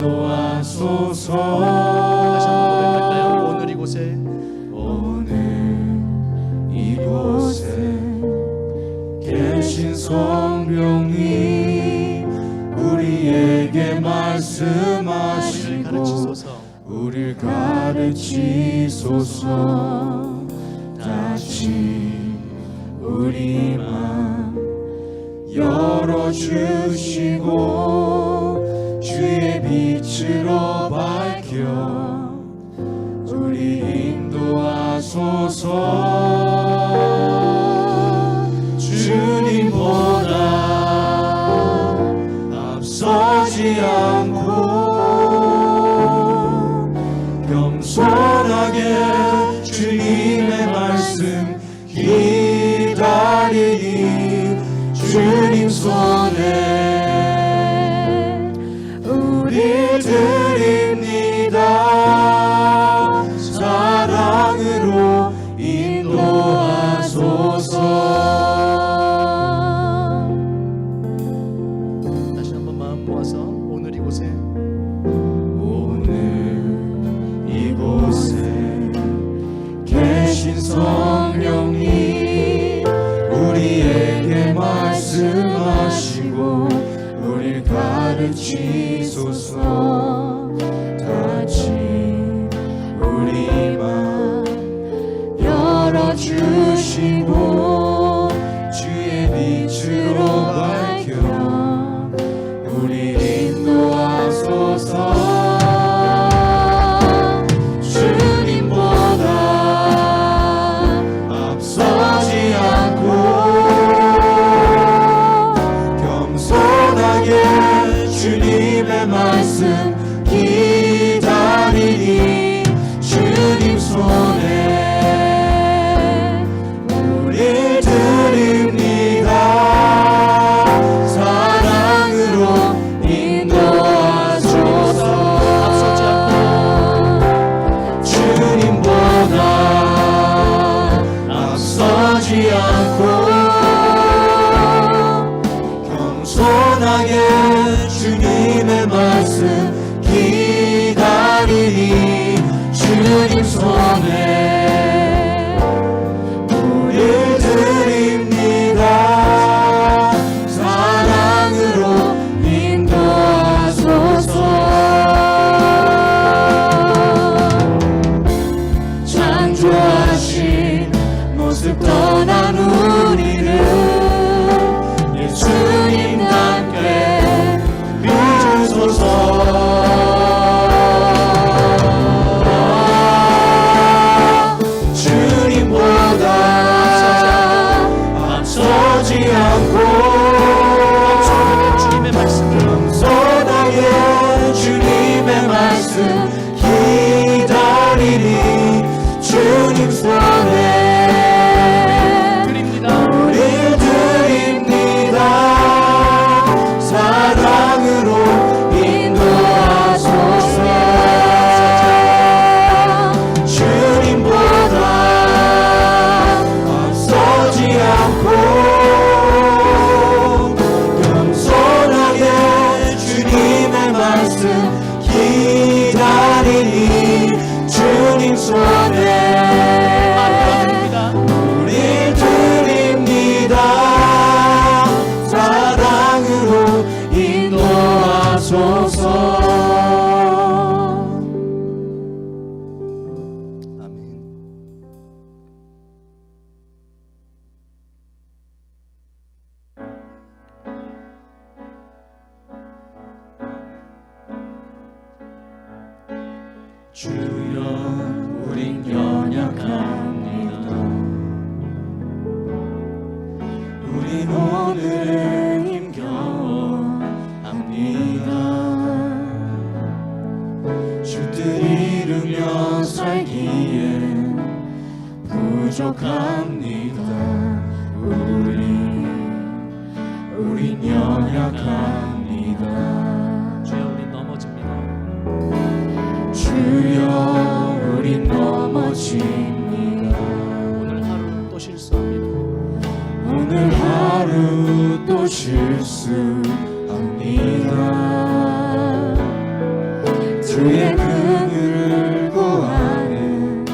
인도하소서. 다시 한번 고백할까요? 오늘 이곳에 이곳에 계신 성령이 우리에게 말씀하시고 우리를 가르치소서. 다시 우리 맘 열어주시고 주의 빛으로 밝혀 우리 인도하소서. 주님보다 앞서지 않고 겸손하게 주님의 말씀 기다리니 주님 손에 우리 드립니다. 사랑으로 인도하소서. 다시 한번 마음 모아서 오늘 이곳에 계신 성령이 우리에게 말씀하시고 우리를 가르치소서. 다시 우리 맘 열어주시고 주의 빛으로 밝혀 우리 인도하소서. 주님의 말씀 기다리니 주님 손에 우리 드립니다. 사랑으로 인도하소서. 앞서지 않고 주님보다 앞서지 않고 겸손하게 주님의 말씀 기다리니 주님 손에 우리 드립니다. 사랑으로 인도하소서. 창조하신 모습 떠난 우리를 예수님 함께 주님보다 앞서지 않고 주님의 말씀을 겸손하게 주님의 말씀 기다리니 주님 손에 우리 드립니다. 사랑으로 인도하소서. 주님보다 앞서지 않고 겸손하게 주님의 말씀 기다리니 주님 손에 우리 드립니다. 사랑으로 인도하소서. 아멘. 주여 우린 연약합니다. 우린 오늘은 힘겨워합니다. 주뜻 이루며 살기엔 부족합니다. 우린 연약합니다. 주여 우리 넘어집니다. 주여 우린 넘어집니다. 오늘 하루 또 실수합니다. 오늘 하루 또 실수합니다. 주의 긍휼을 구하는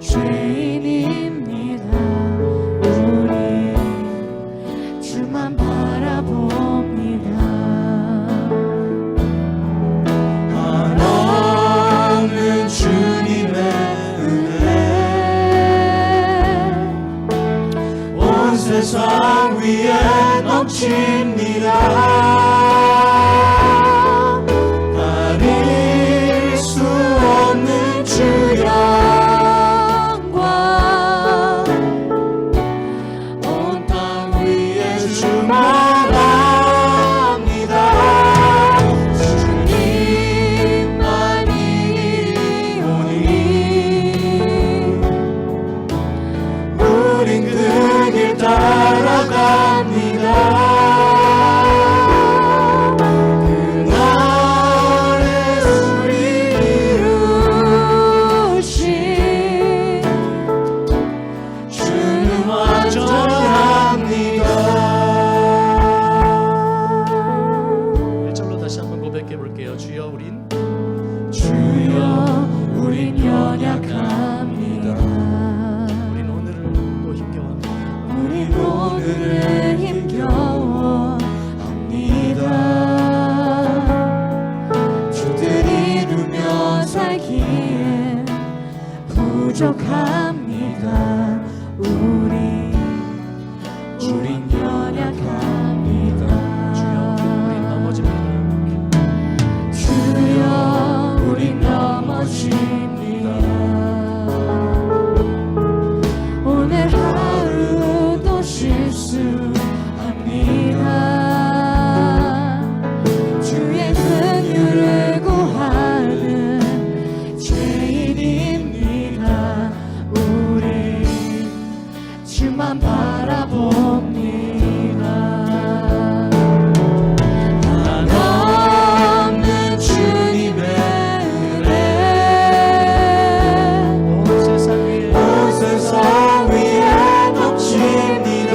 죄인입니다. 우리 주만 바라봅니다. 한없는 주님의 은혜 온 세상 위에 넘칩니다. 가릴 수 없는 주 영광 온 땅 위에 충만합니다. 주님만이 오니 우린 그 길 따라갑니다. 부족합니다. 우린 연약합니다. 주여 우린 넘어집니다. 주여 우린 넘어집니다. 오늘 하루도 실수합니다. 주의 긍휼을 구하는 죄인입니다. 우리 주만 바라봅니다. 한없는 주님의 은혜 온 세상 위에 넘칩니다.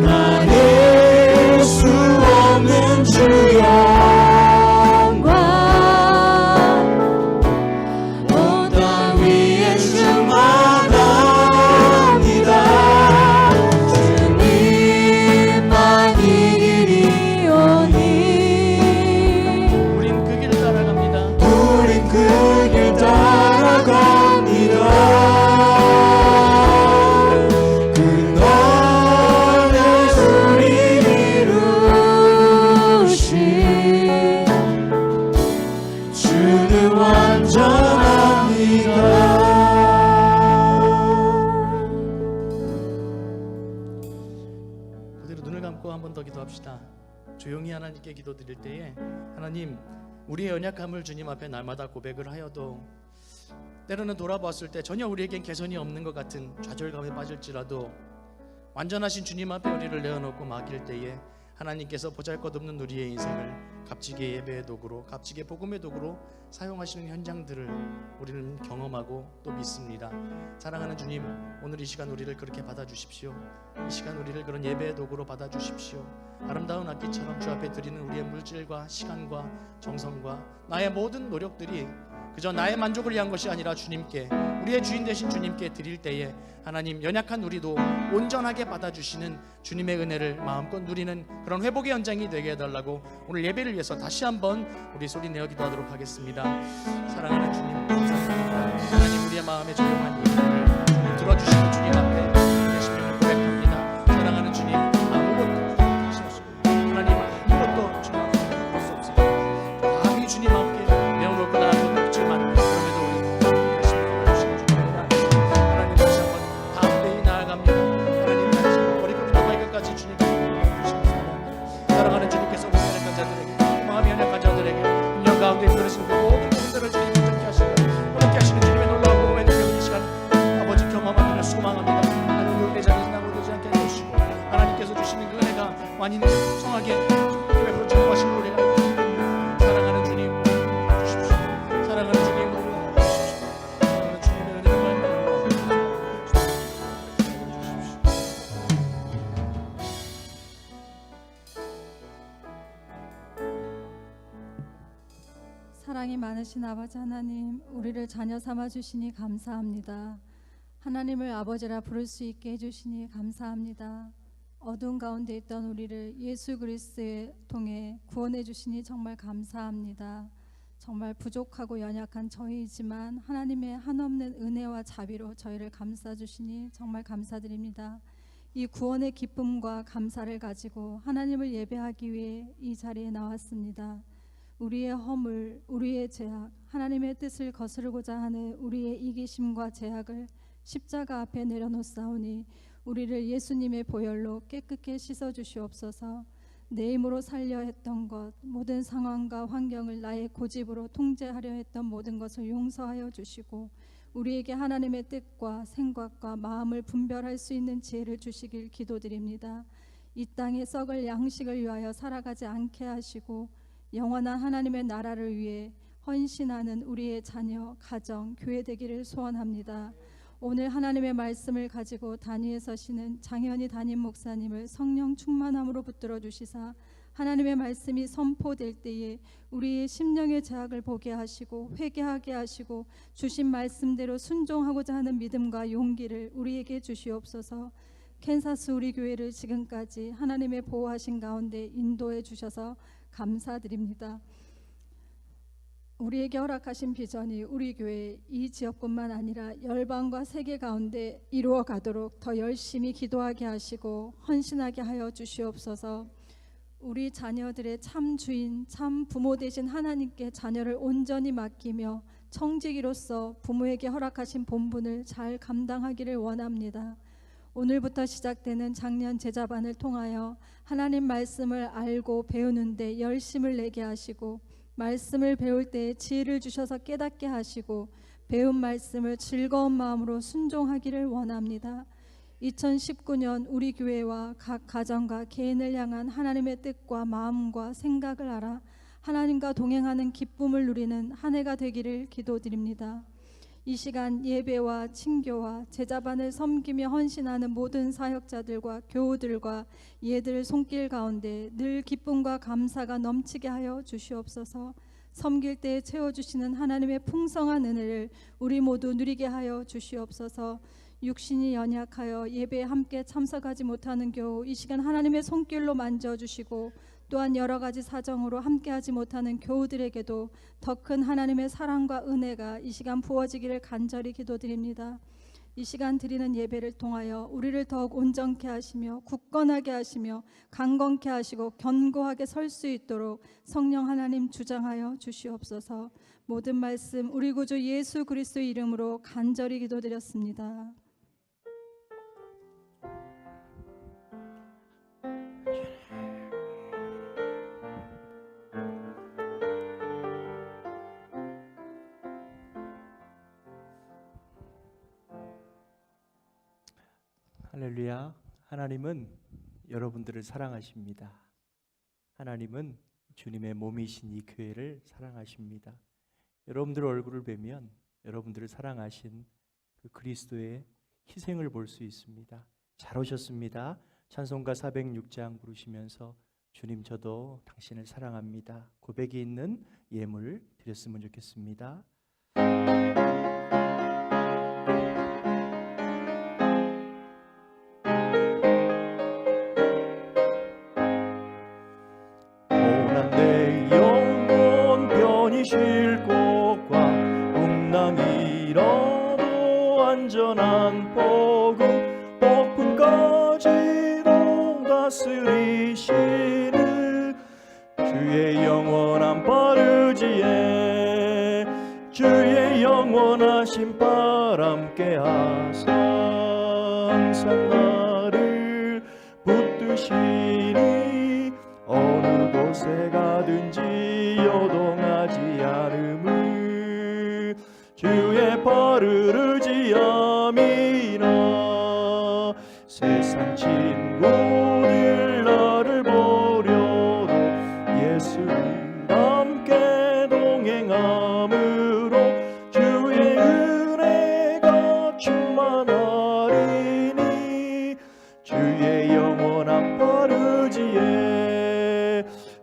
가릴 수 없는 주 영광 온 땅 위에 충만합니다. 주님만이 이리오니 우린 그 길을 따라갑니다. 우린 그 길 따라갑니다. 그 너의 우리 이루신 주는 완전합니다. 그대로 눈을 감고 한 번 더 기도합시다. 조용히 하나님께 기도드릴 때에 하나님 우리의 연약함을 주님 앞에 날마다 고백을 하여도 때로는 돌아봤을 때 전혀 우리에겐 개선이 없는 것 같은 좌절감에 빠질지라도 완전하신 주님 앞에 우리를 내어놓고 맡길 때에 하나님께서 보잘것없는 우리의 인생을 값지게 예배의 도구로 값지게 복음의 도구로 사용하시는 현장들을 우리는 경험하고 또 믿습니다. 사랑하는 주님, 오늘 이 시간 우리를 그렇게 받아주십시오. 이 시간 우리를 그런 예배의 도구로 받아주십시오. 아름다운 악기처럼 주 앞에 드리는 우리의 물질과 시간과 정성과 나의 모든 노력들이 그저 나의 만족을 위한 것이 아니라 주님께, 우리의 주인 되신 주님께 드릴 때에 하나님 연약한 우리도 온전하게 받아주시는 주님의 은혜를 마음껏 누리는 그런 회복의 현장이 되게 해달라고 오늘 예배를 위해서 다시 한번 우리 소리 내어 기도하도록 하겠습니다. 사랑하는 주님 감사합니다. 하나님 우리의 마음에 조용한 예배를 들어주시는 주님 앞에 계시음을 고백합니다. 사랑하는 주님 아무것도 하시옵소서. 하나님 아무것도 주님 앞에 할 수 없습니다. 감히 주님 앞에 내어놓고 나아가는 없지만 그럼에도 우리 계시음을 보여주시는 주님입니다. 하나님 다시 한번 담대히 나아갑니다. 하나님 다시 머리끝부터 발끝까지 주님께 주시옵소서. 사랑하는 주님께서 우리 연약한 자들에게 마음이 연약한 자들에게 년 가운데 힘들으신 그 모든 분들을 주님 함께 하시고 함께 하시는 주님의 놀라운 복음의 능력을 이 시간 사랑이 많으신 아버지 하나님, 우리를 자녀 삼아 주시니 감사합니다. 하나님을 아버지라 부를 수 있게 해주시니 감사합니다. 어두운 가운데 있던 우리를 예수 그리스도에 통해 구원해 주시니 정말 감사합니다. 정말 부족하고 연약한 저희이지만 하나님의 한없는 은혜와 자비로 저희를 감싸 주시니 정말 감사드립니다. 이 구원의 기쁨과 감사를 가지고 하나님을 예배하기 위해 이 자리에 나왔습니다. 우리의 허물, 우리의 죄악, 하나님의 뜻을 거스르고자 하는 우리의 이기심과 죄악을 십자가 앞에 내려놓사오니 우리를 예수님의 보혈로 깨끗게 씻어 주시옵소서. 내 힘으로 살려 했던 것, 모든 상황과 환경을 나의 고집으로 통제하려 했던 모든 것을 용서하여 주시고 우리에게 하나님의 뜻과 생각과 마음을 분별할 수 있는 지혜를 주시길 기도드립니다. 이 땅에 썩을 양식을 위하여 살아가지 않게 하시고 영원한 하나님의 나라를 위해 헌신하는 우리의 자녀, 가정, 교회 되기를 소원합니다. 오늘 하나님의 말씀을 가지고 단위에 서시는 장현희 담임 목사님을 성령 충만함으로 붙들어 주시사 하나님의 말씀이 선포될 때에 우리의 심령의 죄악을 보게 하시고 회개하게 하시고 주신 말씀대로 순종하고자 하는 믿음과 용기를 우리에게 주시옵소서. 캔사스 우리 교회를 지금까지 하나님의 보호하신 가운데 인도해 주셔서 감사드립니다. 우리에게 허락하신 비전이 우리 교회 이 지역뿐만 아니라 열방과 세계 가운데 이루어 가도록 더 열심히 기도하게 하시고 헌신하게 하여 주시옵소서. 우리 자녀들의 참 주인, 참 부모 되신 하나님께 자녀를 온전히 맡기며 청지기로서 부모에게 허락하신 본분을 잘 감당하기를 원합니다. 오늘부터 시작되는 작년 제자반을 통하여 하나님 말씀을 알고 배우는데 열심을 내게 하시고 말씀을 배울 때에 지혜를 주셔서 깨닫게 하시고 배운 말씀을 즐거운 마음으로 순종하기를 원합니다. 2019년 우리 교회와 각 가정과 개인을 향한 하나님의 뜻과 마음과 생각을 알아 하나님과 동행하는 기쁨을 누리는 한 해가 되기를 기도드립니다. 이 시간 예배와 친교와 제자반을 섬기며 헌신하는 모든 사역자들과 교우들과 예들 손길 가운데 늘 기쁨과 감사가 넘치게 하여 주시옵소서. 섬길 때에 채워주시는 하나님의 풍성한 은혜를 우리 모두 누리게 하여 주시옵소서. 육신이 연약하여 예배에 함께 참석하지 못하는 교우 이 시간 하나님의 손길로 만져주시고 또한 여러 가지 사정으로 함께하지 못하는 교우들에게도 더 큰 하나님의 사랑과 은혜가 이 시간 부어지기를 간절히 기도드립니다. 이 시간 드리는 예배를 통하여 우리를 더욱 온전케 하시며 굳건하게 하시며 강건케 하시고 견고하게 설 수 있도록 성령 하나님 주장하여 주시옵소서. 모든 말씀 우리 구주 예수 그리스도의 이름으로 간절히 기도드렸습니다. 할렐루야. 하나님은 여러분들을 사랑하십니다. 하나님은 주님의 몸이신 이 교회를 사랑하십니다. 여러분들 얼굴을 뵈면 여러분들을 사랑하신 그 그리스도의 희생을 볼 수 있습니다. 잘 오셨습니다. 찬송가 406장 부르시면서 주님 저도 당신을 사랑합니다. 고백이 있는 예물 드렸으면 좋겠습니다. 쉴 곳과 풍랑이라도 안전한 포구 폭풍까지도 다스리시는 주의 영원한 바르지에 주의 영원하신 바람께 하사 항상 나를 붙드시니 어느 곳에 가든지 요동하지 않음을 주의 발을 의지함이라. 세상 친구들 나를 버려도 예수를 함께 동행함으로 주의 은혜가 충만하리니 주의 영원한 바르지에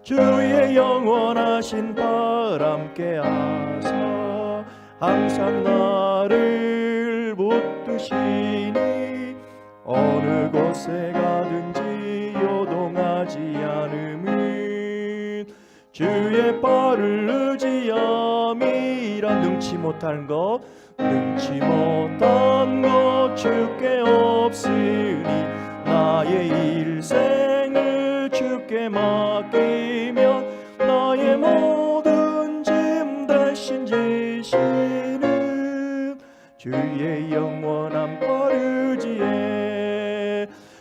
주의 영원 영원하신 바람께 하사 항상 나를 붙드시니 어느 곳에 가든지 요동하지 않음은 주의 발을 의지함이라. 능치 못한 것 주께 없으니 나의 일생을 주께 맡기며 나의 모든 짐 대신 지시는 주의 영원한 발의지에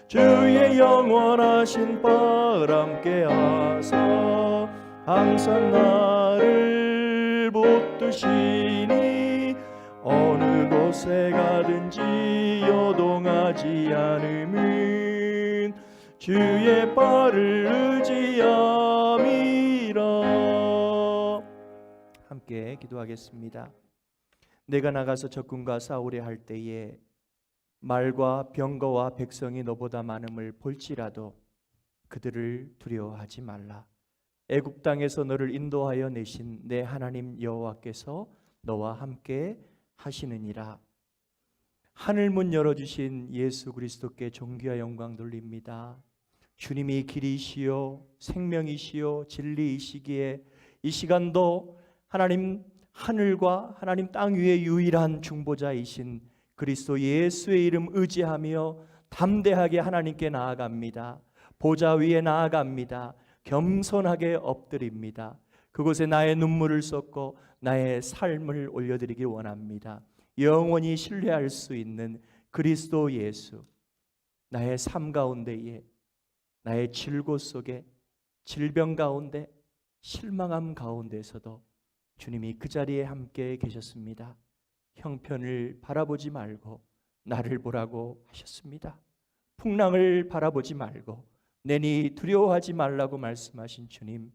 주의 영원하신 바람께 하사 항상 나를 붙드시니 어느 곳에 가든지 요동하지 않음은 주의 발을 의지함이라. 함께 기도하겠습니다. 내가 나가서 적군과 싸우려 할 때에 말과 병거와 백성이 너보다 많음을 볼지라도 그들을 두려워하지 말라. 애굽 땅에서 너를 인도하여 내신 내 하나님 여호와께서 너와 함께 하시느니라. 하늘문 열어주신 예수 그리스도께 존귀와 영광 돌립니다. 주님이 길이시요 생명이시요 진리이시기에 이 시간도 하나님 하늘과 하나님 땅 위에 유일한 중보자이신 그리스도 예수의 이름 의지하며 담대하게 하나님께 나아갑니다. 보좌 위에 나아갑니다. 겸손하게 엎드립니다. 그곳에 나의 눈물을 쏟고 나의 삶을 올려드리기 원합니다. 영원히 신뢰할 수 있는 그리스도 예수, 나의 삶 가운데에, 나의 질고 속에, 질병 가운데, 실망함 가운데서도 주님이 그 자리에 함께 계셨습니다. 형편을 바라보지 말고 나를 보라고 하셨습니다. 풍랑을 바라보지 말고 내니 두려워하지 말라고 말씀하신 주님,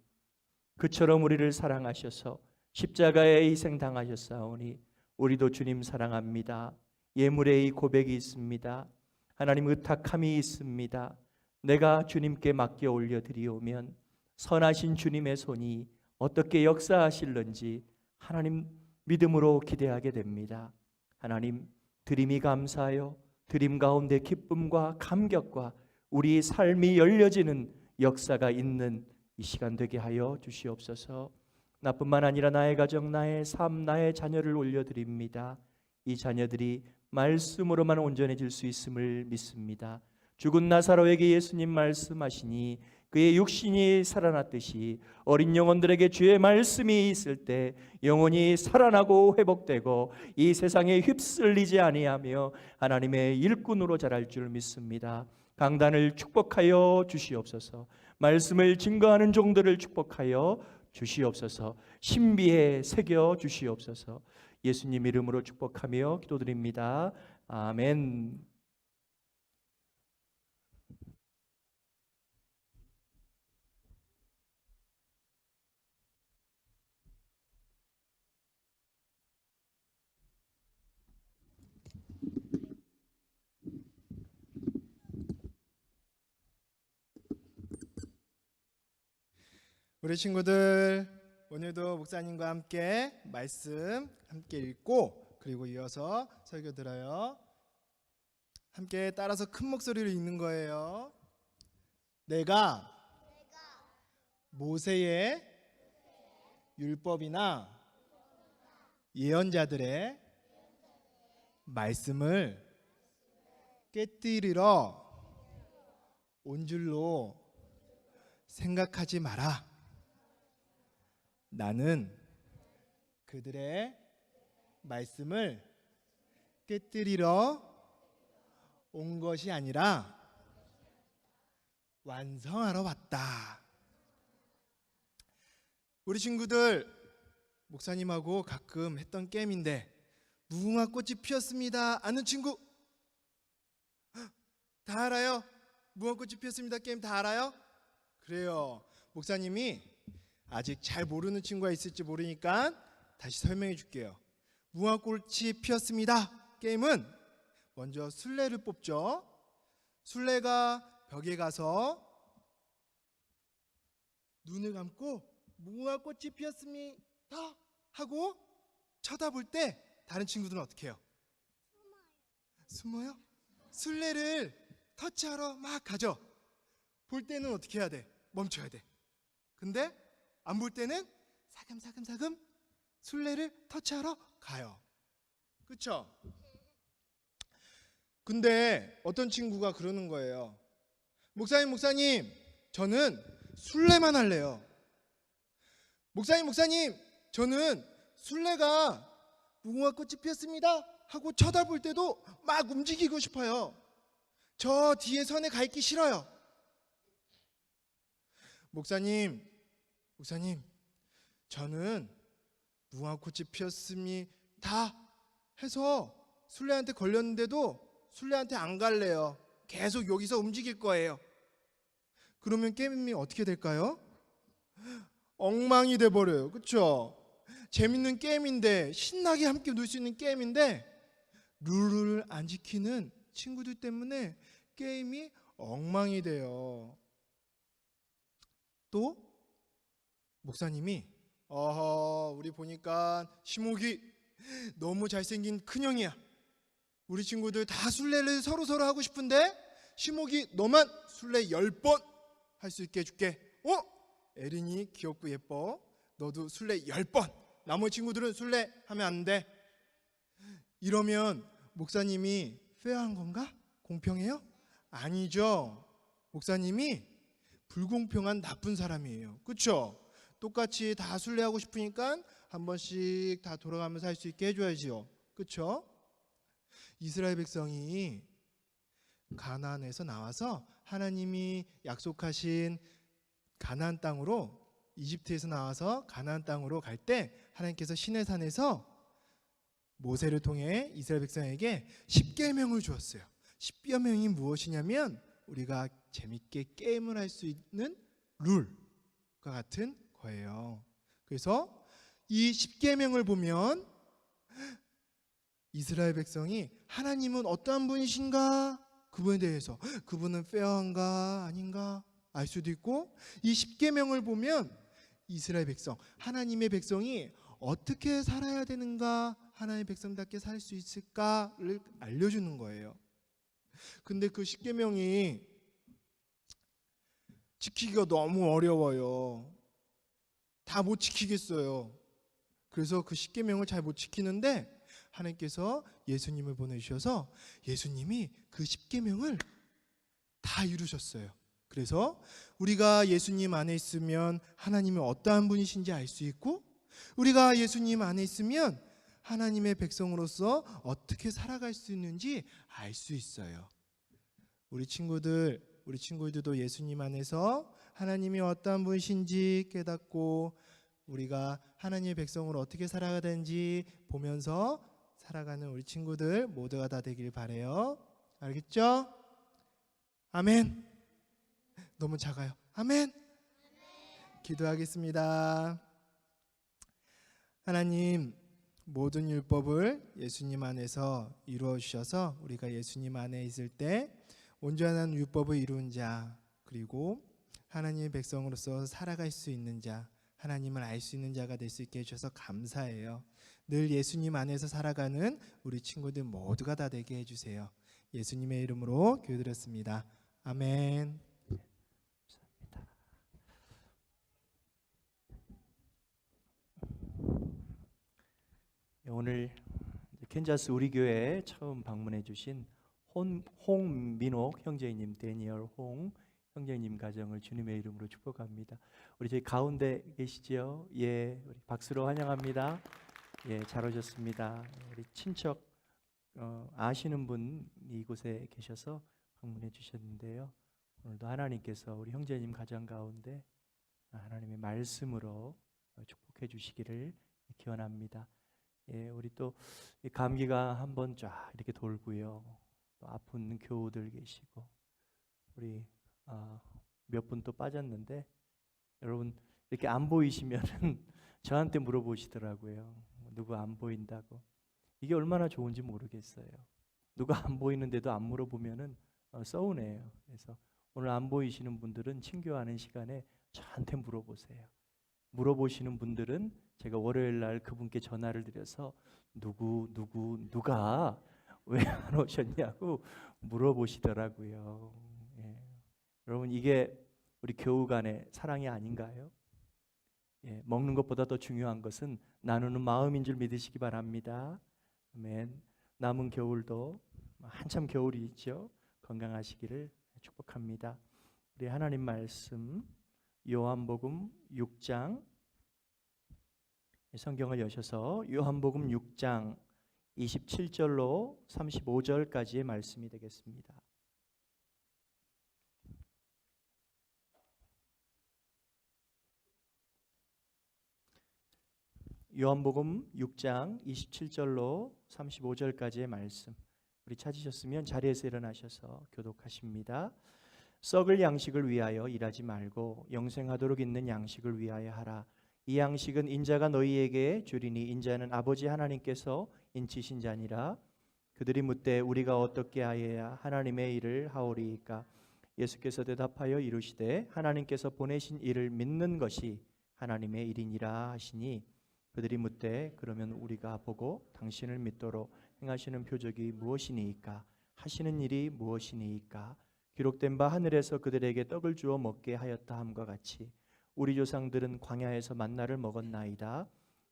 그처럼 우리를 사랑하셔서 십자가에 희생당하셨사오니 우리도 주님 사랑합니다. 예물의 고백이 있습니다. 하나님 의탁함이 있습니다. 내가 주님께 맡겨 올려드리오면 선하신 주님의 손이 어떻게 역사하실는지 하나님 믿음으로 기대하게 됩니다. 하나님 드림이 감사하여 드림 가운데 기쁨과 감격과 우리 삶이 열려지는 역사가 있는 이 시간 되게 하여 주시옵소서. 나뿐만 아니라 나의 가정, 나의 삶, 나의 자녀를 올려드립니다. 이 자녀들이 말씀으로만 온전해질 수 있음을 믿습니다. 죽은 나사로에게 예수님 말씀하시니 그의 육신이 살아났듯이 어린 영혼들에게 주의 말씀이 있을 때 영혼이 살아나고 회복되고 이 세상에 휩쓸리지 아니하며 하나님의 일꾼으로 자랄 줄 믿습니다. 강단을 축복하여 주시옵소서. 말씀을 증거하는 종들을 축복하여 주시옵소서. 신비에 새겨 주시옵소서. 예수님 이름으로 축복하며 기도드립니다. 아멘. 우리 친구들, 오늘도 목사님과 함께 말씀 함께 읽고 그리고 이어서 설교 들어요. 함께 따라서 큰 목소리로 읽는 거예요. 내가 모세의 율법이나 예언자들의 말씀을 깨뜨리러 온 줄로 생각하지 마라. 나는 그들의 말씀을 깨뜨리러 온 것이 아니라 완성하러 왔다. 우리 친구들, 목사님하고 가끔 했던 게임인데 무궁화 꽃이 피었습니다 아는 친구? 다 알아요? 무궁화 꽃이 피었습니다 게임 다 알아요? 그래요. 목사님이 아직 잘 모르는 친구가 있을지 모르니까 다시 설명해 줄게요. 무궁화꽃이 피었습니다 게임은 먼저 술래를 뽑죠. 술래가 벽에 가서 눈을 감고 무화꽃이 피었습니다 하고 쳐다볼 때 다른 친구들은 어떻게 해요? 숨어요? 술래를 터치하러 막 가죠. 볼 때는 어떻게 해야 돼? 멈춰야 돼. 근데 안 볼 때는 사금사금사금 술래를 터치하러 가요. 그쵸? 근데 어떤 친구가 그러는 거예요. 목사님, 저는 술래만 할래요. 목사님, 저는 술래가 무궁화꽃이 피었습니다 하고 쳐다볼 때도 막 움직이고 싶어요. 저 뒤에 선에 가 있기 싫어요. 목사님, 저는 무궁화꽃이 피었습니다 해서 술래한테 걸렸는데도 술래한테 안 갈래요. 계속 여기서 움직일 거예요. 그러면 게임이 어떻게 될까요? 엉망이 돼버려요. 그렇죠? 재밌는 게임인데, 신나게 함께 놀 수 있는 게임인데 룰을 안 지키는 친구들 때문에 게임이 엉망이 돼요. 또 목사님이 우리 보니까 시목이 너무 잘생긴 큰형이야. 우리 친구들 다 술래를 서로 하고 싶은데 시목이 너만 술래 10번 할 수 있게 해줄게. 에린이 귀엽고 예뻐. 너도 술래 10번. 나머지 친구들은 술래 하면 안 돼. 이러면 목사님이 페어한 건가? 공평해요? 아니죠. 목사님이 불공평한 나쁜 사람이에요. 그렇죠? 똑같이 다 순례하고 싶으니까 한 번씩 다 돌아가면서 할 수 있게 해줘야지요. 그렇죠? 이스라엘 백성이 가나안에서 나와서 하나님이 약속하신 가나안 땅으로, 이집트에서 나와서 가나안 땅으로 갈 때 하나님께서 시내산에서 모세를 통해 이스라엘 백성에게 10계명을 주었어요. 10계명이 무엇이냐면 우리가 재밌게 게임을 할 수 있는 룰과 같은 거예요. 그래서 이 10계명을 보면 이스라엘 백성이 하나님은 어떠한 분이신가, 그분에 대해서 그분은 페어한가 아닌가 알 수도 있고, 이 10계명을 보면 이스라엘 백성, 하나님의 백성이 어떻게 살아야 되는가, 하나님의 백성답게 살 수 있을까를 알려주는 거예요. 근데 그 10계명이 지키기가 너무 어려워요. 다 못 지키겠어요. 그래서 그 10계명을 잘 못 지키는데 하나님께서 예수님을 보내주셔서 예수님이 그 10계명을 다 이루셨어요. 그래서 우리가 예수님 안에 있으면 하나님이 어떠한 분이신지 알 수 있고, 우리가 예수님 안에 있으면 하나님의 백성으로서 어떻게 살아갈 수 있는지 알 수 있어요. 우리 친구들도 예수님 안에서 하나님이 어떠한 분이신지 깨닫고 우리가 하나님의 백성으로 어떻게 살아가야 되는지 보면서 살아가는 우리 친구들 모두가 다 되길 바래요. 알겠죠? 아멘. 너무 작아요. 아멘. 기도하겠습니다. 하나님, 모든 율법을 예수님 안에서 이루어 주셔서 우리가 예수님 안에 있을 때 온전한 율법을 이룬 자, 그리고 하나님의 백성으로서 살아갈 수 있는 자, 하나님을 알 수 있는 자가 될 수 있게 해주셔서 감사해요. 늘 예수님 안에서 살아가는 우리 친구들 모두가 다 되게 해주세요. 예수님의 이름으로 기도드렸습니다. 아멘. 오늘 캔자스 우리 교회에 처음 방문해 주신 홍민옥 형제님, 데니얼 홍 형제님 가정을 주님의 이름으로 축복합니다. 우리 저희 가운데 계시죠? 예, 우리 박수로 환영합니다. 예, 잘 오셨습니다. 우리 친척 아시는 분 이곳에 계셔서 방문해 주셨는데요. 오늘도 하나님께서 우리 형제님 가정 가운데 하나님의 말씀으로 축복해 주시기를 기원합니다. 예, 우리 또 감기가 한번 쫙 이렇게 돌고요. 또 아픈 교우들 계시고, 우리 몇 분 또 빠졌는데, 여러분 이렇게 안 보이시면은 저한테 물어보시더라고요. 누구 안 보인다고. 이게 얼마나 좋은지 모르겠어요. 누가 안 보이는데도 안 물어보면은 서운해요. 그래서 오늘 안 보이시는 분들은 친교하는 시간에 저한테 물어보세요. 물어보시는 분들은 제가 월요일 날 그분께 전화를 드려서 누가 왜 안 오셨냐고 물어보시더라고요. 예. 여러분, 이게 우리 교우 간의 사랑이 아닌가요? 예, 먹는 것보다 더 중요한 것은 나누는 마음인 줄 믿으시기 바랍니다. 아멘. 남은 겨울도 한참 겨울이 있죠. 건강하시기를 축복합니다. 우리 하나님 말씀 요한복음 6장, 성경을 여셔서 요한복음 6장 27절로 35절까지의 말씀이 되겠습니다. 요한복음 6장 27절로 35절까지의 말씀, 우리 찾으셨으면 자리에서 일어나셔서 교독하십니다. 썩을 양식을 위하여 일하지 말고 영생하도록 있는 양식을 위하여 하라. 이 양식은 인자가 너희에게 주리니 인자는 아버지 하나님께서 인치신 자니라. 그들이 묻되 우리가 어떻게 하여야 하나님의 일을 하오리이까? 예수께서 대답하여 이르시되 하나님께서 보내신 이를 믿는 것이 하나님의 일이니라 하시니, 그들이 묻되 그러면 우리가 보고 당신을 믿도록 행하시는 표적이 무엇이니이까? 하시는 일이 무엇이니이까? 기록된 바 하늘에서 그들에게 떡을 주어 먹게 하였다 함과 같이 우리 조상들은 광야에서 만나를 먹었나이다.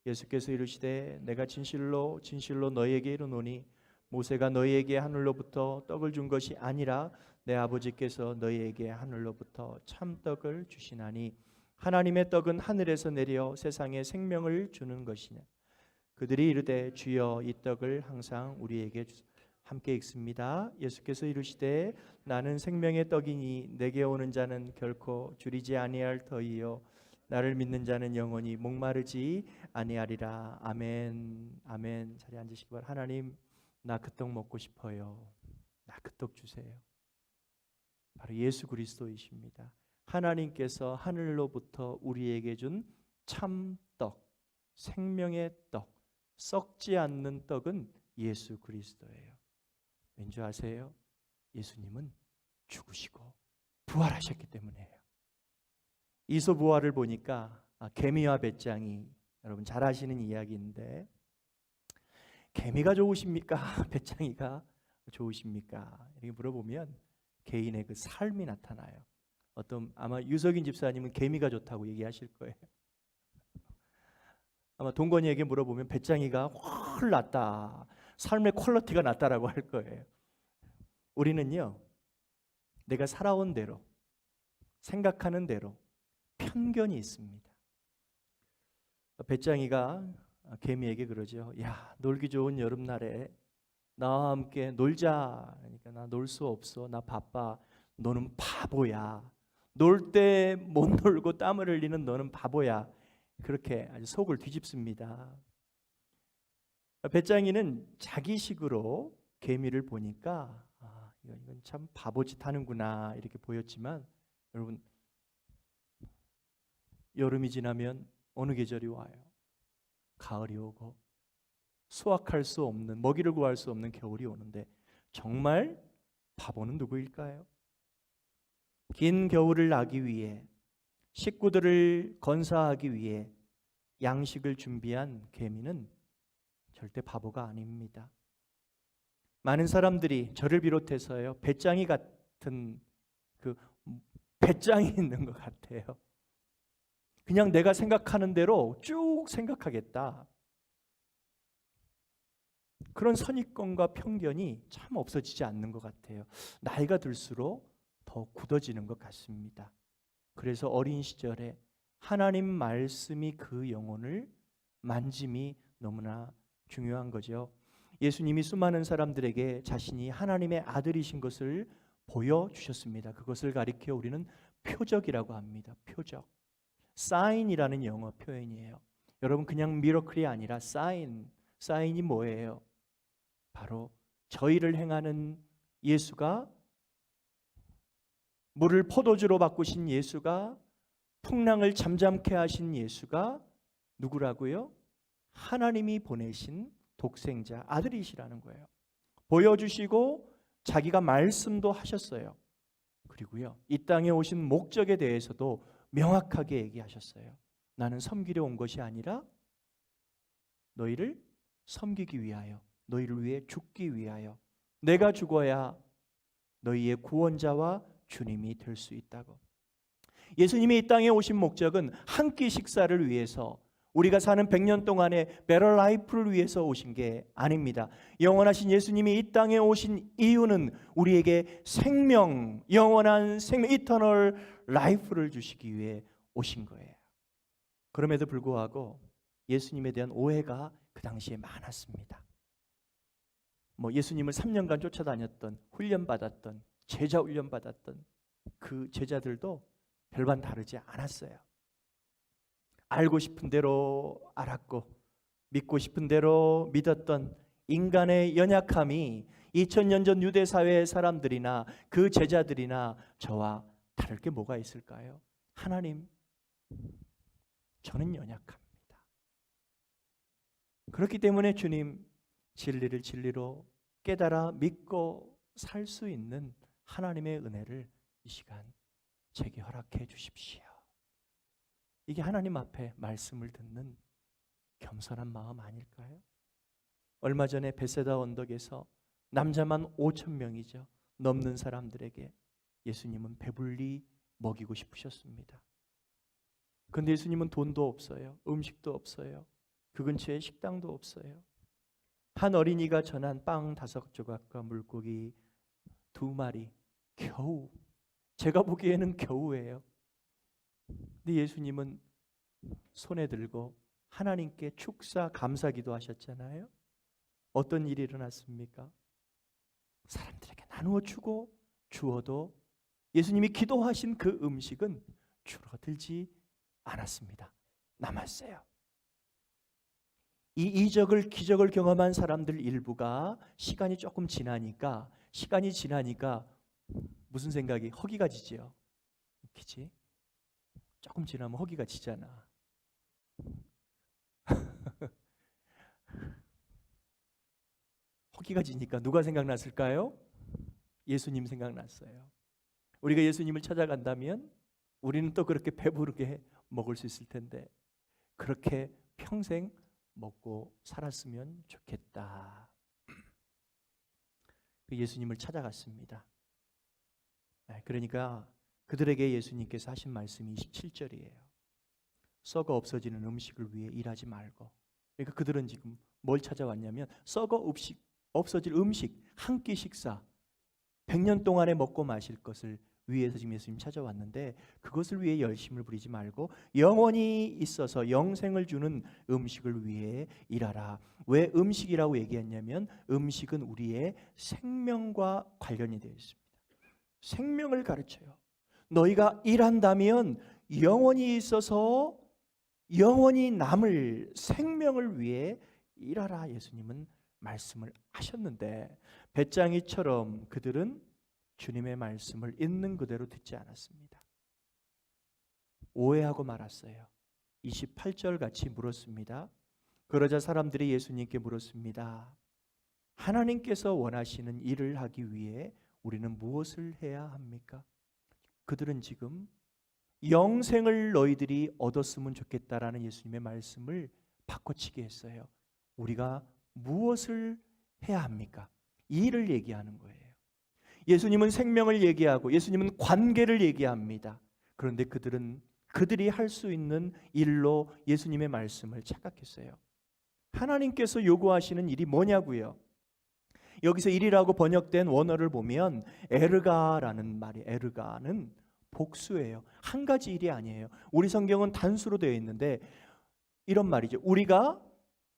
예수께서 이르시되 내가 진실로 진실로 너희에게 이르노니 모세가 너희에게 하늘로부터 떡을 준 것이 아니라 내 아버지께서 너희에게 하늘로부터 참떡을 주시나니 하나님의 떡은 하늘에서 내려 세상에 생명을 주는 것이냐. 그들이 이르되 주여 이 떡을 항상 우리에게 주소서. 함께 읽습니다. 예수께서 이르시되 나는 생명의 떡이니 내게 오는 자는 결코 줄이지 아니할 터이요 나를 믿는 자는 영원히 목마르지 아니하리라. 아멘. 아멘. 자리에 앉으시기 바랍니다. 하나님, 나 그 떡 먹고 싶어요. 나 그 떡 주세요. 바로 예수 그리스도이십니다. 하나님께서 하늘로부터 우리에게 준 참떡, 생명의 떡, 썩지 않는 떡은 예수 그리스도예요. 왠지 아세요? 예수님은 죽으시고 부활하셨기 때문에요. 이소부활을 보니까 개미와 배짱이, 여러분 잘 아시는 이야기인데, 개미가 좋으십니까? 배짱이가 좋으십니까? 이렇게 물어보면 개인의 그 삶이 나타나요. 아마 유석인 집사님은 개미가 좋다고 얘기하실 거예요. 아마 동건이에게 물어보면 배짱이가 훨 낫다, 삶의 퀄리티가 낫다라고 할 거예요. 우리는요, 내가 살아온 대로, 생각하는 대로 편견이 있습니다. 배짱이가 개미에게 그러죠. 야, 놀기 좋은 여름날에 나와 함께 놀자. 그러니까 나 놀 수 없어. 나 바빠. 너는 바보야. 놀 때 못 놀고 땀을 흘리는 너는 바보야. 그렇게 아주 속을 뒤집습니다. 배짱이는 자기식으로 개미를 보니까 이건 참 바보짓 하는구나 이렇게 보였지만, 여러분 여름이 지나면 어느 계절이 와요? 가을이 오고 수확할 수 없는, 먹이를 구할 수 없는 겨울이 오는데 정말 바보는 누구일까요? 긴 겨울을 나기 위해, 식구들을 건사하기 위해 양식을 준비한 개미는 절대 바보가 아닙니다. 많은 사람들이 저를 비롯해서요, 배짱이 같은 그 배짱이 있는 것 같아요. 그냥 내가 생각하는 대로 쭉 생각하겠다. 그런 선입견과 편견이 참 없어지지 않는 것 같아요. 나이가 들수록 더 굳어지는 것 같습니다. 그래서 어린 시절에 하나님 말씀이 그 영혼을 만짐이 너무나 중요한 거죠. 예수님이 수많은 사람들에게 자신이 하나님의 아들이신 것을 보여주셨습니다. 그것을 가리켜 우리는 표적이라고 합니다. 표적. 사인이라는 영어 표현이에요. 여러분, 그냥 미러클이 아니라 사인. 사인이 뭐예요? 바로 저희를 행하는 예수가, 물을 포도주로 바꾸신 예수가, 풍랑을 잠잠케 하신 예수가 누구라고요? 하나님이 보내신 독생자 아들이시라는 거예요. 보여주시고 자기가 말씀도 하셨어요. 그리고요, 이 땅에 오신 목적에 대해서도 명확하게 얘기하셨어요. 나는 섬기려 온 것이 아니라 너희를 섬기기 위하여, 너희를 위해 죽기 위하여, 내가 죽어야 너희의 구원자와 주님이 될 수 있다고. 예수님이 이 땅에 오신 목적은 한 끼 식사를 위해서, 우리가 사는 100년 동안의 베터 라이프를 위해서 오신 게 아닙니다. 영원하신 예수님이 이 땅에 오신 이유는 우리에게 생명, 영원한 생명, 이터널 라이프를 주시기 위해 오신 거예요. 그럼에도 불구하고 예수님에 대한 오해가 그 당시에 많았습니다. 예수님을 3년간 쫓아다녔던, 훈련받았던, 제자 훈련받았던 그 제자들도 별반 다르지 않았어요. 알고 싶은 대로 알았고 믿고 싶은 대로 믿었던 인간의 연약함이 2000년 전 유대 사회의 사람들이나 그 제자들이나 저와 다를 게 뭐가 있을까요? 하나님, 저는 연약합니다. 그렇기 때문에 주님, 진리를 진리로 깨달아 믿고 살 수 있는 하나님의 은혜를 이 시간 제게 허락해 주십시오. 이게 하나님 앞에 말씀을 듣는 겸손한 마음 아닐까요? 얼마 전에 베세다 언덕에서 남자만 5,000명이죠. 넘는 사람들에게 예수님은 배불리 먹이고 싶으셨습니다. 그런데 예수님은 돈도 없어요. 음식도 없어요. 그 근처에 식당도 없어요. 한 어린이가 전한 빵 5조각과 물고기 2마리, 겨우, 제가 보기에는 겨우예요. 근데 예수님은 손에 들고 하나님께 축사 감사기도 하셨잖아요. 어떤 일이 일어났습니까? 사람들에게 나누어 주고 주어도 예수님이 기도하신 그 음식은 줄어들지 않았습니다. 남았어요. 이 이적을, 기적을 경험한 사람들 일부가 시간이 지나니까 무슨 생각이? 허기가 지죠. 그치? 조금 지나면 허기가 지잖아. 허기가 지니까 누가 생각났을까요? 예수님 생각났어요. 우리가 예수님을 찾아간다면 우리는 또 그렇게 배부르게 먹을 수 있을 텐데 그렇게 평생 먹고 살았으면 좋겠다. 예수님을 찾아갔습니다. 그러니까 그들에게 예수님께서 하신 말씀이 27절이에요. 썩어 없어지는 음식을 위해 일하지 말고. 그러니까 그들은 지금 뭘 찾아왔냐면 썩어 없어질 음식, 한 끼 식사, 100년 동안에 먹고 마실 것을 위해서 지금 예수님 찾아왔는데 그것을 위해 열심을 부리지 말고 영원히 있어서 영생을 주는 음식을 위해 일하라. 왜 음식이라고 얘기했냐면 음식은 우리의 생명과 관련이 되어 있습니다. 생명을 가르쳐요. 너희가 일한다면 영원히 있어서 영원히 남을 생명을 위해 일하라. 예수님은 말씀을 하셨는데 배짱이처럼 그들은 주님의 말씀을 있는 그대로 듣지 않았습니다. 오해하고 말았어요. 28절 같이 물었습니다. 그러자 사람들이 예수님께 물었습니다. 하나님께서 원하시는 일을 하기 위해 우리는 무엇을 해야 합니까? 그들은 지금 영생을 너희들이 얻었으면 좋겠다라는 예수님의 말씀을 바꿔치기 했어요. 우리가 무엇을 해야 합니까? 이 일을 얘기하는 거예요. 예수님은 생명을 얘기하고 예수님은 관계를 얘기합니다. 그런데 그들이 할 수 있는 일로 예수님의 말씀을 착각했어요. 하나님께서 요구하시는 일이 뭐냐고요? 여기서 일이라고 번역된 원어를 보면 에르가라는 말이, 에르가는 복수예요. 한 가지 일이 아니에요. 우리 성경은 단수로 되어 있는데 이런 말이죠. 우리가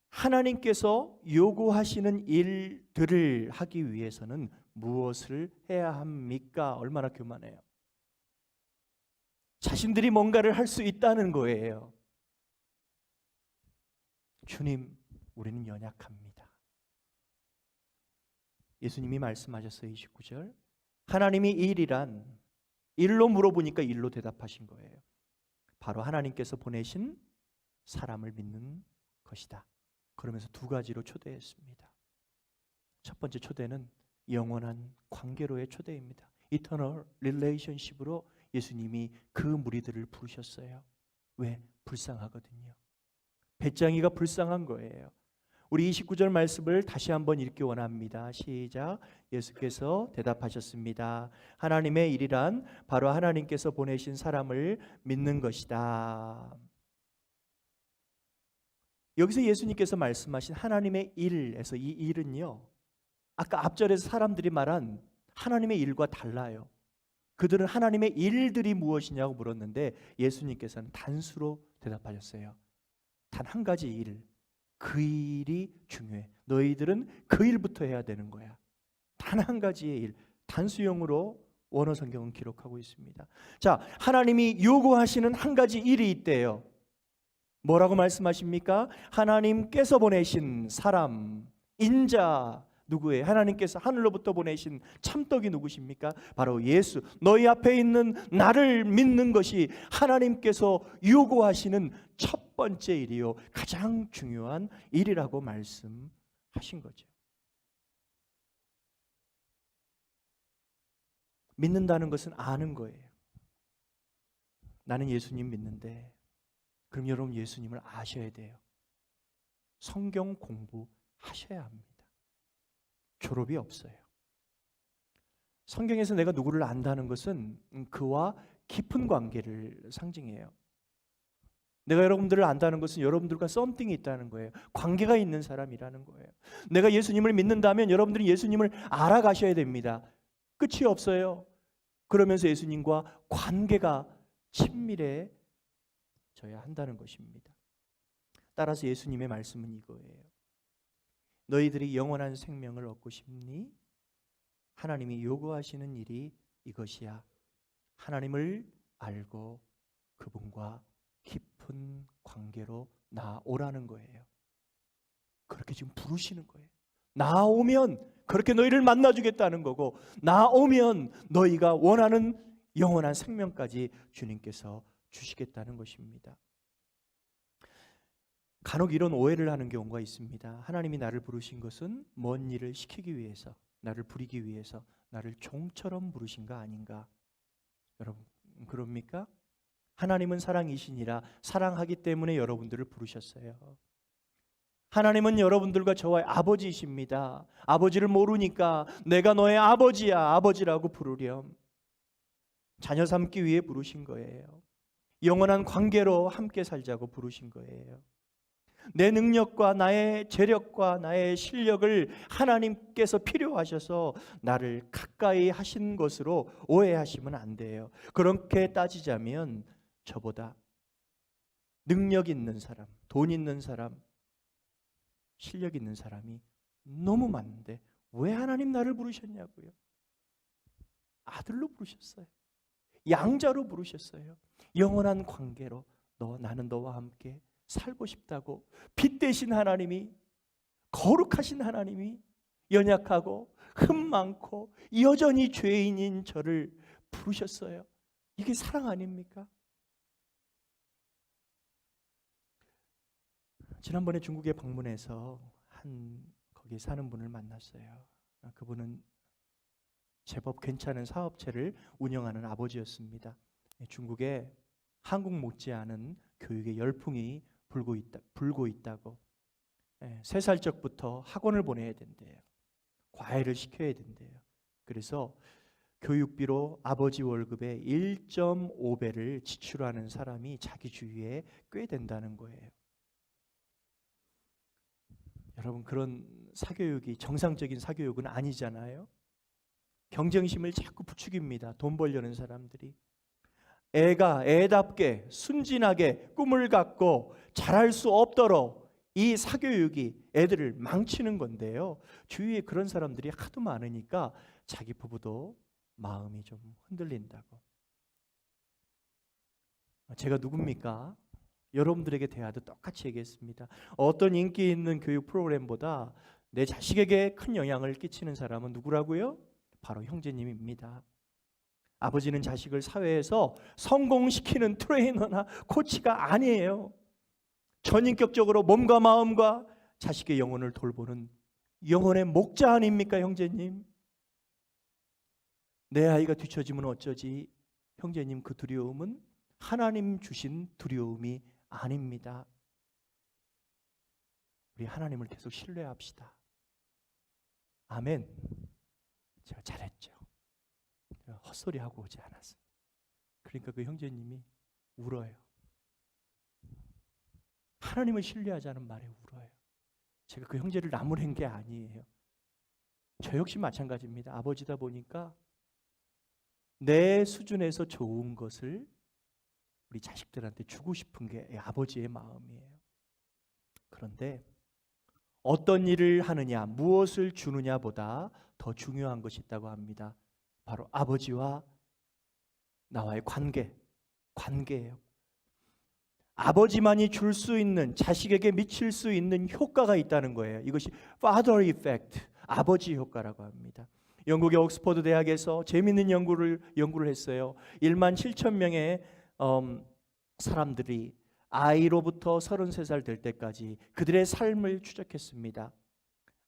하나님께서 요구하시는 일들을 하기 위해서는 무엇을 해야 합니까? 얼마나 교만해요. 자신들이 뭔가를 할 수 있다는 거예요. 주님, 우리는 연약합니다. 예수님이 말씀하셨어요. 29절. 하나님이 일로 물어보니까 일로 대답하신 거예요. 바로 하나님께서 보내신 사람을 믿는 것이다. 그러면서 두 가지로 초대했습니다. 첫 번째 초대는 영원한 관계로의 초대입니다. Eternal relationship으로 예수님이 그 무리들을 부르셨어요. 왜? 불쌍하거든요. 배짱이가 불쌍한 거예요. 우리 29절 말씀을 다시 한번 읽기 원합니다. 시작. 예수께서 대답하셨습니다. 하나님의 일이란 바로 하나님께서 보내신 사람을 믿는 것이다. 여기서 예수님께서 말씀하신 하나님의 일에서 이 일은요, 아까 앞절에서 사람들이 말한 하나님의 일과 달라요. 그들은 하나님의 일들이 무엇이냐고 물었는데 예수님께서는 단수로 대답하셨어요. 단 한 가지 일, 그 일이 중요해. 너희들은 그 일부터 해야 되는 거야. 단 한 가지의 일, 단수형으로 원어 성경은 기록하고 있습니다. 자, 하나님이 요구하시는 한 가지 일이 있대요. 뭐라고 말씀하십니까? 하나님께서 보내신 사람, 인자, 누구예요? 하나님께서 하늘로부터 보내신 참떡이 누구십니까? 바로 예수. 너희 앞에 있는 나를 믿는 것이 하나님께서 요구하시는 첫 번째 일이요, 가장 중요한 일이라고 말씀하신 거죠. 믿는다는 것은 아는 거예요. 나는 예수님 믿는데, 그럼 여러분 예수님을 아셔야 돼요. 성경 공부하셔야 합니다. 졸업이 없어요. 성경에서 내가 누구를 안다는 것은 그와 깊은 관계를 상징해요. 내가 여러분들을 안다는 것은 여러분들과 썸띵이 있다는 거예요. 관계가 있는 사람이라는 거예요. 내가 예수님을 믿는다면 여러분들이 예수님을 알아가셔야 됩니다. 끝이 없어요. 그러면서 예수님과 관계가 친밀해져야 한다는 것입니다. 따라서 예수님의 말씀은 이거예요. 너희들이 영원한 생명을 얻고 싶니? 하나님이 요구하시는 일이 이것이야. 하나님을 알고 그분과 깊은 관계로 나오라는 거예요. 그렇게 지금 부르시는 거예요. 나오면 그렇게 너희를 만나주겠다는 거고, 나오면 너희가 원하는 영원한 생명까지 주님께서 주시겠다는 것입니다. 간혹 이런 오해를 하는 경우가 있습니다. 하나님이 나를 부르신 것은 뭔 일을 시키기 위해서, 나를 부리기 위해서, 나를 종처럼 부르신 거 아닌가? 여러분 그럽니까? 하나님은 사랑이시니라 사랑하기 때문에 여러분들을 부르셨어요. 하나님은 여러분들과 저와의 아버지이십니다. 아버지를 모르니까 내가 너의 아버지야, 아버지라고 부르렴. 자녀 삼기 위해 부르신 거예요. 영원한 관계로 함께 살자고 부르신 거예요. 내 능력과 나의 재력과 나의 실력을 하나님께서 필요하셔서 나를 가까이 하신 것으로 오해하시면 안 돼요. 그렇게 따지자면 저보다 능력 있는 사람, 돈 있는 사람, 실력 있는 사람이 너무 많은데 왜 하나님 나를 부르셨냐고요? 아들로 부르셨어요. 양자로 부르셨어요. 영원한 관계로 나는 너와 함께 살고 싶다고. 빛 대신 하나님이, 거룩하신 하나님이 연약하고 흠 많고 여전히 죄인인 저를 부르셨어요. 이게 사랑 아닙니까? 지난번에 중국에 방문해서 거기 사는 분을 만났어요. 그분은 제법 괜찮은 사업체를 운영하는 아버지였습니다. 중국에 한국 못지않은 교육의 열풍이 불고 있다고. 3살 적부터 학원을 보내야 된대요. 과외를 시켜야 된대요. 그래서 교육비로 아버지 월급의 1.5배를 지출하는 사람이 자기 주위에 꽤 된다는 거예요. 여러분 그런 사교육이 정상적인 사교육은 아니잖아요. 경쟁심을 자꾸 부추깁니다. 돈 벌려는 사람들이. 애가 애답게 순진하게 꿈을 갖고 잘할 수 없도록 이 사교육이 애들을 망치는 건데요. 주위에 그런 사람들이 하도 많으니까 자기 부부도 마음이 좀 흔들린다고. 제가 누굽니까? 여러분들에게 대하도 똑같이 얘기했습니다. 어떤 인기 있는 교육 프로그램보다 내 자식에게 큰 영향을 끼치는 사람은 누구라고요? 바로 형제님입니다. 아버지는 자식을 사회에서 성공시키는 트레이너나 코치가 아니에요. 전인격적으로 몸과 마음과 자식의 영혼을 돌보는 영혼의 목자 아닙니까, 형제님? 내 아이가 뒤처지면 어쩌지? 형제님 그 두려움은 하나님 주신 두려움이 아닙니다. 우리 하나님을 계속 신뢰합시다. 아멘. 제가 잘했죠. 제가 헛소리하고 오지 않았어요. 그러니까 그 형제님이 울어요. 하나님을 신뢰하자는 말에 울어요. 제가 그 형제를 나무란 게 아니에요. 저 역시 마찬가지입니다. 아버지다 보니까 내 수준에서 좋은 것을 우리 자식들한테 주고 싶은 게 아버지의 마음이에요. 그런데 어떤 일을 하느냐, 무엇을 주느냐보다 더 중요한 것이 있다고 합니다. 바로 아버지와 나와의 관계예요. 아버지만이 줄 수 있는, 자식에게 미칠 수 있는 효과가 있다는 거예요. 이것이 father effect, 아버지 효과라고 합니다. 영국의 옥스퍼드 대학에서 재미있는 연구를 했어요. 1만 7천 명의 사람들이 아이로부터 33살 될 때까지 그들의 삶을 추적했습니다.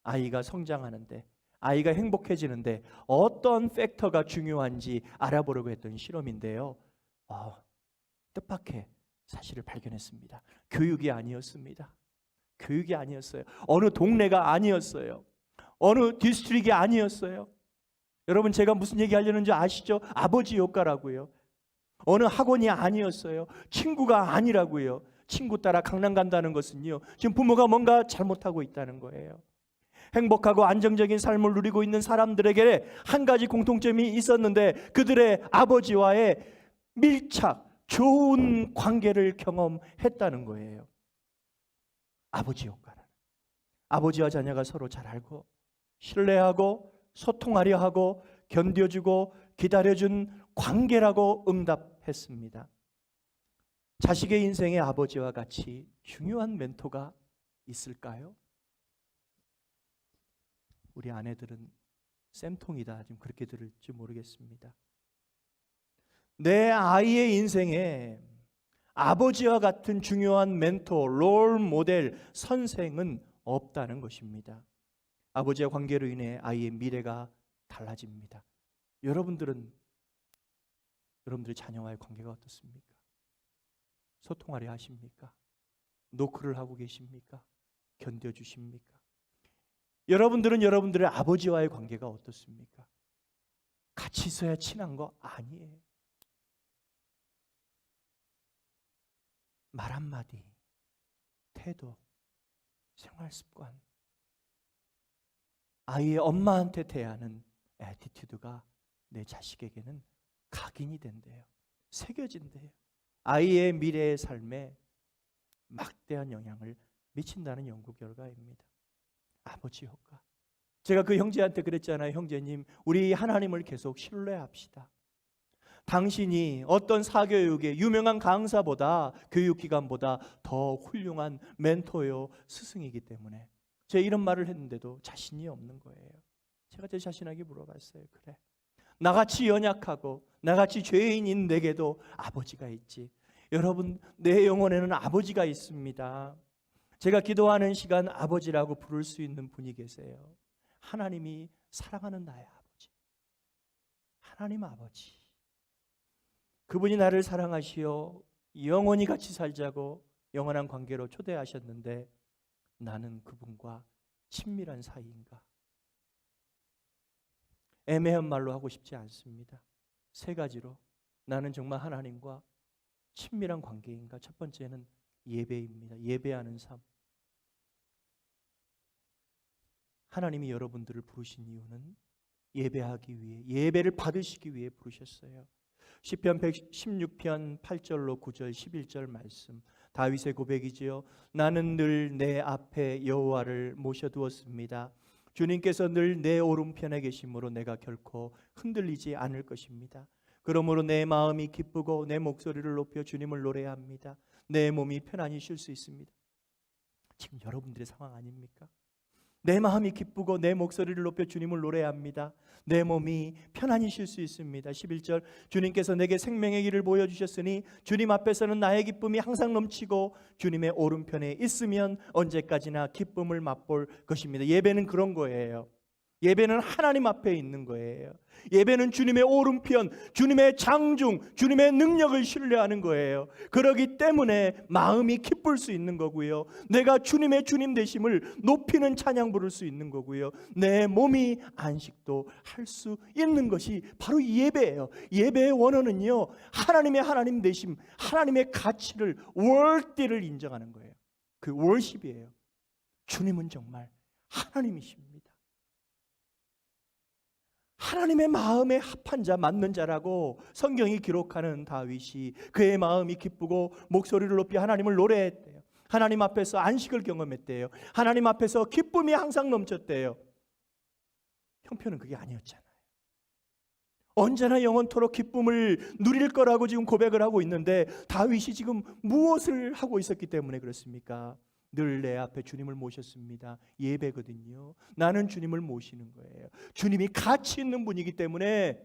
아이가 성장하는데, 아이가 행복해지는데 어떤 팩터가 중요한지 알아보려고 했던 실험인데요. 뜻밖의 사실을 발견했습니다. 교육이 아니었습니다. 교육이 아니었어요. 어느 동네가 아니었어요. 어느 디스트릭이 아니었어요. 여러분, 제가 무슨 얘기 하려는지 아시죠? 아버지 효과라고요. 어느 학원이 아니었어요. 친구가 아니라고요. 친구 따라 강남 간다는 것은요, 지금 부모가 뭔가 잘못하고 있다는 거예요. 행복하고 안정적인 삶을 누리고 있는 사람들에게 한 가지 공통점이 있었는데, 그들의 아버지와의 밀착, 좋은 관계를 경험했다는 거예요. 아버지 효과는 아버지와 자녀가 서로 잘 알고 신뢰하고 소통하려 하고 견뎌주고 기다려준 관계라고 응답했습니다. 자식의 인생에 아버지와 같이 중요한 멘토가 있을까요? 우리 아내들은 쌤통이다, 지금 그렇게 들을지 모르겠습니다. 내 아이의 인생에 아버지와 같은 중요한 멘토, 롤 모델, 선생은 없다는 것입니다. 아버지와 관계로 인해 아이의 미래가 달라집니다. 여러분들의 자녀와의 관계가 어떻습니까? 소통하려 하십니까? 노크를 하고 계십니까? 견뎌주십니까? 여러분들은 여러분들의 아버지와의 관계가 어떻습니까? 같이 있어야 친한 거 아니에요. 말 한마디, 태도, 생활 습관, 아이의 엄마한테 대하는 애티튜드가 내 자식에게는 각인이 된대요. 새겨진대요. 아이의 미래의 삶에 막대한 영향을 미친다는 연구 결과입니다. 아버지 효과. 제가 그 형제한테 그랬잖아요. 형제님, 우리 하나님을 계속 신뢰합시다. 당신이 어떤 사교육의 유명한 강사보다, 교육기관보다 더 훌륭한 멘토요, 스승이기 때문에. 제가 이런 말을 했는데도 자신이 없는 거예요. 제가 제 자신에게 물어봤어요. 그래, 나같이 연약하고 나같이 죄인인 내게도 아버지가 있지. 여러분, 내 영혼에는 아버지가 있습니다. 제가 기도하는 시간 아버지라고 부를 수 있는 분이 계세요. 하나님이 사랑하는 나의 아버지, 하나님 아버지. 그분이 나를 사랑하시어 영원히 같이 살자고 영원한 관계로 초대하셨는데, 나는 그분과 친밀한 사이인가? 애매한 말로 하고 싶지 않습니다. 세 가지로 나는 정말 하나님과 친밀한 관계인가? 첫 번째는 예배입니다. 예배하는 삶. 하나님이 여러분들을 부르신 이유는 예배하기 위해, 예배를 받으시기 위해 부르셨어요. 시편 116편 8절로 9절 11절 말씀, 다윗의 고백이지요. 나는 늘 내 앞에 여호와를 모셔두었습니다. 주님께서 늘 내 오른편에 계심으로 내가 결코 흔들리지 않을 것입니다. 그러므로 내 마음이 기쁘고 내 목소리를 높여 주님을 노래합니다. 내 몸이 편안히 쉴 수 있습니다. 지금 여러분들의 상황 아닙니까? 내 마음이 기쁘고 내 목소리를 높여 주님을 노래합니다. 내 몸이 편안히 쉴 수 있습니다. 11절, 주님께서 내게 생명의 길을 보여주셨으니 주님 앞에서는 나의 기쁨이 항상 넘치고 주님의 오른편에 있으면 언제까지나 기쁨을 맛볼 것입니다. 예배는 그런 거예요. 예배는 하나님 앞에 있는 거예요. 예배는 주님의 오른편, 주님의 장중, 주님의 능력을 신뢰하는 거예요. 그러기 때문에 마음이 기쁠 수 있는 거고요. 내가 주님의 주님 되심을 높이는 찬양 부를 수 있는 거고요. 내 몸이 안식도 할 수 있는 것이 바로 예배예요. 예배의 원어는요, 하나님의 하나님 되심, 하나님의 가치를, worthy를 인정하는 거예요. 그 worship이에요. 주님은 정말 하나님이십니다. 하나님의 마음에 합한 자, 맞는 자라고 성경이 기록하는 다윗이 그의 마음이 기쁘고 목소리를 높이 하나님을 노래했대요. 하나님 앞에서 안식을 경험했대요. 하나님 앞에서 기쁨이 항상 넘쳤대요. 형편은 그게 아니었잖아요. 언제나 영원토록 기쁨을 누릴 거라고 지금 고백을 하고 있는데 다윗이 지금 무엇을 하고 있었기 때문에 그렇습니까? 늘 내 앞에 주님을 모셨습니다. 예배거든요. 나는 주님을 모시는 거예요. 주님이 가치 있는 분이기 때문에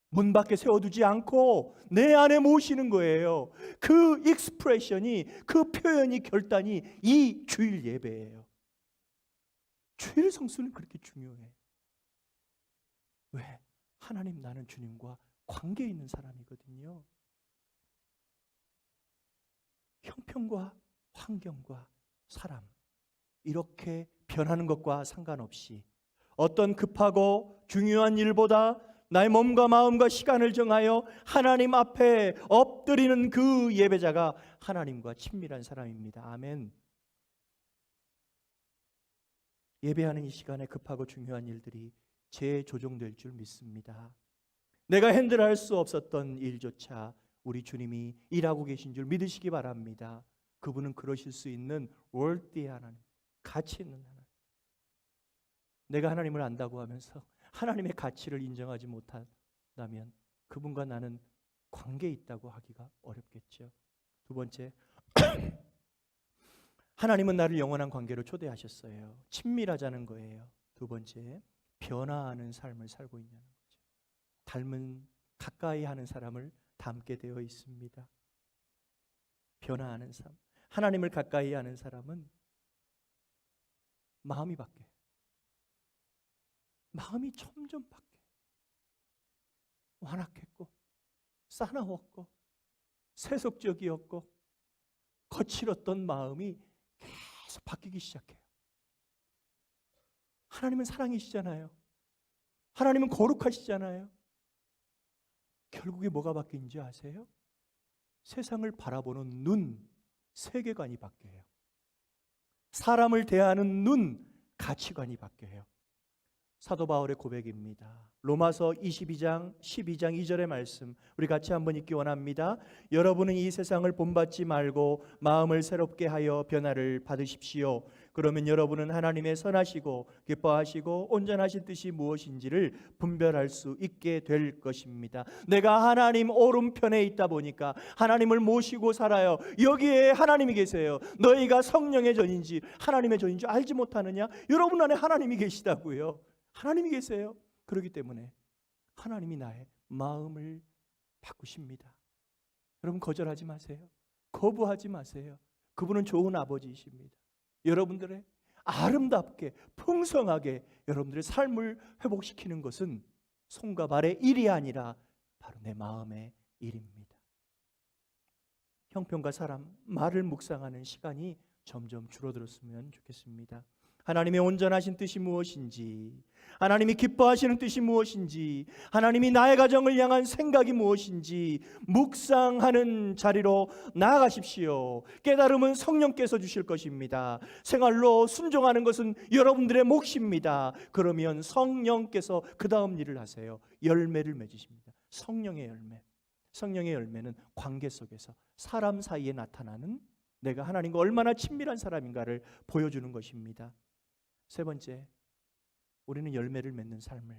문 밖에 세워두지 않고 내 안에 모시는 거예요. 그 익스프레션이, 그 표현이, 결단이 이 주일 예배예요. 주일 성수는 그렇게 중요해. 왜? 하나님, 나는 주님과 관계 있는 사람이거든요. 형편과 환경과 사람, 이렇게 변하는 것과 상관없이 어떤 급하고 중요한 일보다 나의 몸과 마음과 시간을 정하여 하나님 앞에 엎드리는 그 예배자가 하나님과 친밀한 사람입니다. 아멘. 예배하는 이 시간에 급하고 중요한 일들이 재조정될 줄 믿습니다. 내가 핸들할 수 없었던 일조차 우리 주님이 일하고 계신 줄 믿으시기 바랍니다. 그분은 그러실 수 있는 worthy 하나님, 가치 있는 하나님. 내가 하나님을 안다고 하면서 하나님의 가치를 인정하지 못한다면 그분과 나는 관계에 있다고 하기가 어렵겠죠. 두 번째, 하나님은 나를 영원한 관계로 초대하셨어요. 친밀하자는 거예요. 두 번째, 변화하는 삶을 살고 있냐는 거죠. 닮은, 가까이 하는 사람을 닮게 되어 있습니다. 변화하는 삶. 하나님을 가까이 하는 사람은 마음이 바뀌어요. 마음이 점점 바뀌어요. 완악했고 싸나웠고 세속적이었고 거칠었던 마음이 계속 바뀌기 시작해요. 하나님은 사랑이시잖아요. 하나님은 거룩하시잖아요. 결국에 뭐가 바뀌는지 아세요? 세상을 바라보는 눈, 세계관이 바뀌어요. 사람을 대하는 눈, 가치관이 바뀌어요. 사도 바울의 고백입니다. 로마서 22장 12장 2절의 말씀 우리 같이 한번 읽기 원합니다. 여러분은 이 세상을 본받지 말고 마음을 새롭게 하여 변화를 받으십시오. 그러면 여러분은 하나님의 선하시고 기뻐하시고 온전하신 뜻이 무엇인지를 분별할 수 있게 될 것입니다. 내가 하나님 오른편에 있다 보니까 하나님을 모시고 살아요. 여기에 하나님이 계세요. 너희가 성령의 전인지 하나님의 전인지 알지 못하느냐? 여러분 안에 하나님이 계시다고요. 하나님이 계세요. 그렇기 때문에 하나님이 나의 마음을 바꾸십니다. 여러분 거절하지 마세요. 거부하지 마세요. 그분은 좋은 아버지이십니다. 여러분들의 아름답게 풍성하게 여러분들의 삶을 회복시키는 것은 손과 발의 일이 아니라 바로 내 마음의 일입니다. 형편과 사람, 말을 묵상하는 시간이 점점 줄어들었으면 좋겠습니다. 하나님의 온전하신 뜻이 무엇인지, 하나님이 기뻐하시는 뜻이 무엇인지, 하나님이 나의 가정을 향한 생각이 무엇인지 묵상하는 자리로 나아가십시오. 깨달음은 성령께서 주실 것입니다. 생활로 순종하는 것은 여러분들의 몫입니다. 그러면 성령께서 그 다음 일을 하세요. 열매를 맺으십니다. 성령의 열매. 성령의 열매는 관계 속에서 사람 사이에 나타나는 내가 하나님과 얼마나 친밀한 사람인가를 보여주는 것입니다. 세 번째, 우리는 열매를 맺는 삶을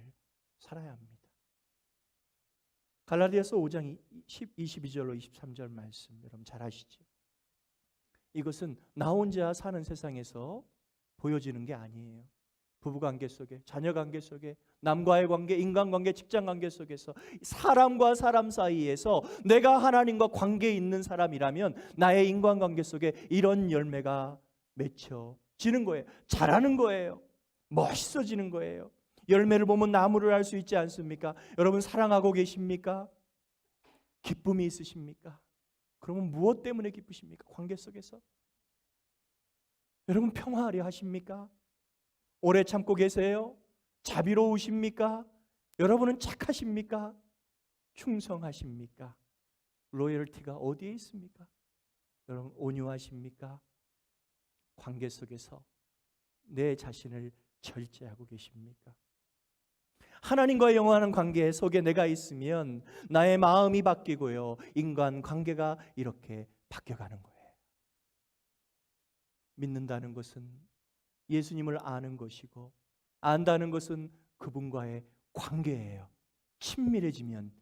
살아야 합니다. 갈라디아서 5장 22절로 23절 말씀 여러분 잘 아시죠? 이것은 나 혼자 사는 세상에서 보여지는 게 아니에요. 부부관계 속에, 자녀관계 속에, 남과의 관계, 인간관계, 직장관계 속에서 사람과 사람 사이에서 내가 하나님과 관계에 있는 사람이라면 나의 인간관계 속에 이런 열매가 맺혀지는 거예요. 자라는 거예요. 멋있어지는 거예요. 열매를 보면 나무를 알 수 있지 않습니까? 여러분 사랑하고 계십니까? 기쁨이 있으십니까? 그러면 무엇 때문에 기쁘십니까? 관계 속에서? 여러분 평화하려 하십니까? 오래 참고 계세요? 자비로우십니까? 여러분은 착하십니까? 충성하십니까? 로열티가 어디에 있습니까? 여러분 온유하십니까? 관계 속에서 내 자신을 절제하고 계십니까? 하나님과의 영원한 관계 속에 내가 있으면 나의 마음이 바뀌고요, 인간 관계가 이렇게 바뀌어가는 거예요. 믿는다는 것은 예수님을 아는 것이고, 안다는 것은 그분과의 관계예요. 친밀해지면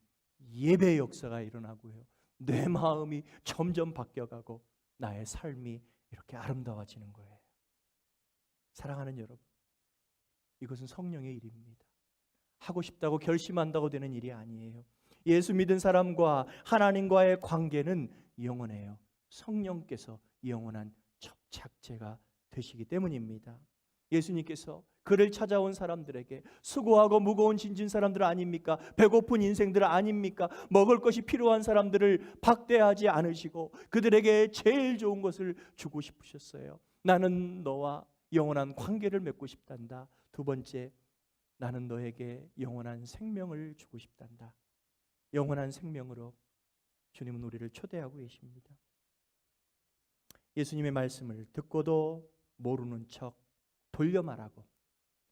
예배의 역사가 일어나고요, 내 마음이 점점 바뀌어가고 나의 삶이 이렇게 아름다워지는 거예요. 사랑하는 여러분, 이것은 성령의 일입니다. 하고 싶다고 결심한다고 되는 일이 아니에요. 예수 믿은 사람과 하나님과의 관계는 영원해요. 성령께서 영원한 접착제가 되시기 때문입니다. 예수님께서 그를 찾아온 사람들에게 수고하고 무거운 짐진 사람들 아닙니까? 배고픈 인생들 아닙니까? 먹을 것이 필요한 사람들을 박대하지 않으시고 그들에게 제일 좋은 것을 주고 싶으셨어요. 나는 너와 영원한 관계를 맺고 싶단다. 두 번째, 나는 너에게 영원한 생명을 주고 싶단다. 영원한 생명으로 주님은 우리를 초대하고 계십니다. 예수님의 말씀을 듣고도 모르는 척 돌려 말하고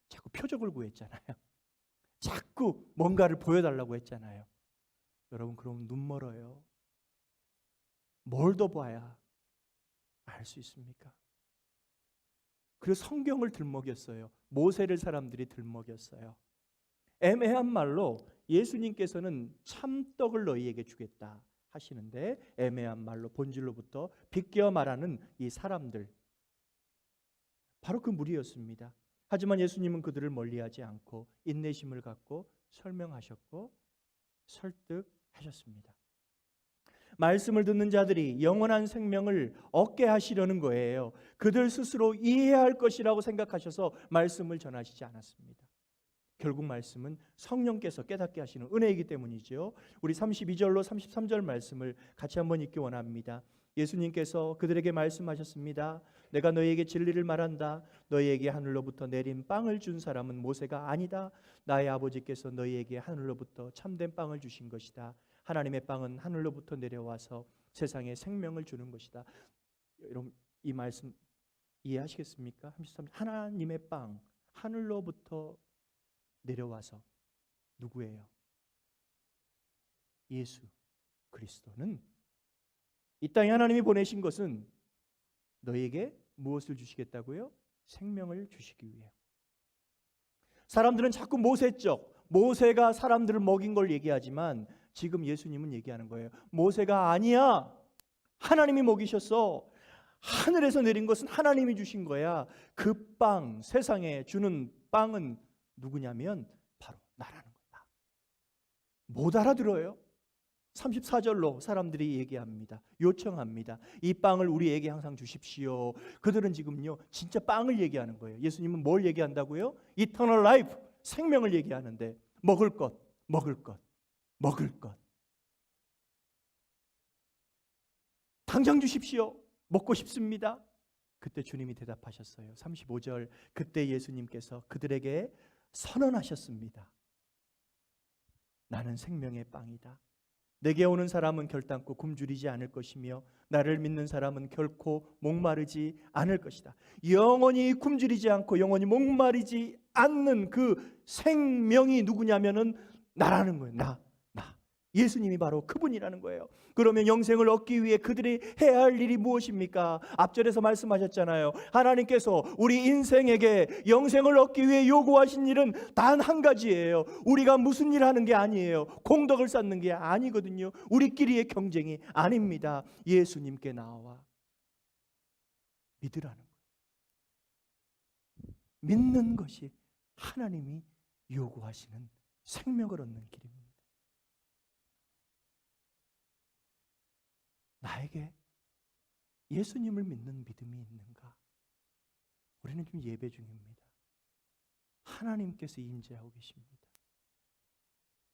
자꾸 표적을 구했잖아요. 자꾸 뭔가를 보여달라고 했잖아요. 여러분, 그럼 눈 멀어요. 뭘 더 봐야 알 수 있습니까? 그래서 성경을 들먹였어요. 모세를 사람들이 들먹였어요. 애매한 말로 예수님께서는 참떡을 너희에게 주겠다 하시는데, 애매한 말로 본질로부터 비껴 말하는 이 사람들, 바로 그 무리였습니다. 하지만 예수님은 그들을 멀리하지 않고 인내심을 갖고 설명하셨고 설득하셨습니다. 말씀을 듣는 자들이 영원한 생명을 얻게 하시려는 거예요. 그들 스스로 이해할 것이라고 생각하셔서 말씀을 전하시지 않았습니다. 결국 말씀은 성령께서 깨닫게 하시는 은혜이기 때문이죠. 우리 32절로 33절 말씀을 같이 한번 읽기 원합니다. 예수님께서 그들에게 말씀하셨습니다. 내가 너희에게 진리를 말한다. 너희에게 하늘로부터 내린 빵을 준 사람은 모세가 아니다. 나의 아버지께서 너희에게 하늘로부터 참된 빵을 주신 것이다. 하나님의 빵은 하늘로부터 내려와서 세상에 생명을 주는 것이다. 여러분, 이 말씀 이해하시겠습니까? 33절, 하나님의 빵, 하늘로부터 내려와서 누구예요? 예수 그리스도는 이 땅에 하나님이 보내신 것은 너희에게 무엇을 주시겠다고요? 생명을 주시기 위해. 사람들은 자꾸 모세적, 모세가 사람들을 먹인 걸 얘기하지만 지금 예수님은 얘기하는 거예요. 모세가 아니야. 하나님이 먹이셨어. 하늘에서 내린 것은 하나님이 주신 거야. 그 빵, 세상에 주는 빵은 누구냐면 바로 나라는 거다. 못 알아들어요. 34절로 사람들이 얘기합니다. 요청합니다. 이 빵을 우리에게 항상 주십시오. 그들은 지금요 진짜 빵을 얘기하는 거예요. 예수님은 뭘 얘기한다고요? Eternal life, 생명을 얘기하는데 먹을 것, 먹을 것, 먹을 것. 당장 주십시오. 먹고 싶습니다. 그때 주님이 대답하셨어요. 35절, 그때 예수님께서 그들에게 선언하셨습니다. 나는 생명의 빵이다. 내게 오는 사람은 결단코 굶주리지 않을 것이며 나를 믿는 사람은 결코 목마르지 않을 것이다. 영원히 굶주리지 않고 영원히 목마르지 않는 그 생명이 누구냐면은 나라는 거예요. 나. 예수님이 바로 그분이라는 거예요. 그러면 영생을 얻기 위해 그들이 해야 할 일이 무엇입니까? 앞절에서 말씀하셨잖아요. 하나님께서 우리 인생에게 영생을 얻기 위해 요구하신 일은 단 한 가지예요. 우리가 무슨 일 하는 게 아니에요. 공덕을 쌓는 게 아니거든요. 우리끼리의 경쟁이 아닙니다. 예수님께 나와 믿으라는 거예요. 믿는 것이 하나님이 요구하시는 생명을 얻는 길입니다. 나에게 예수님을 믿는 믿음이 있는가? 우리는 지금 예배 중입니다. 하나님께서 임재하고 계십니다.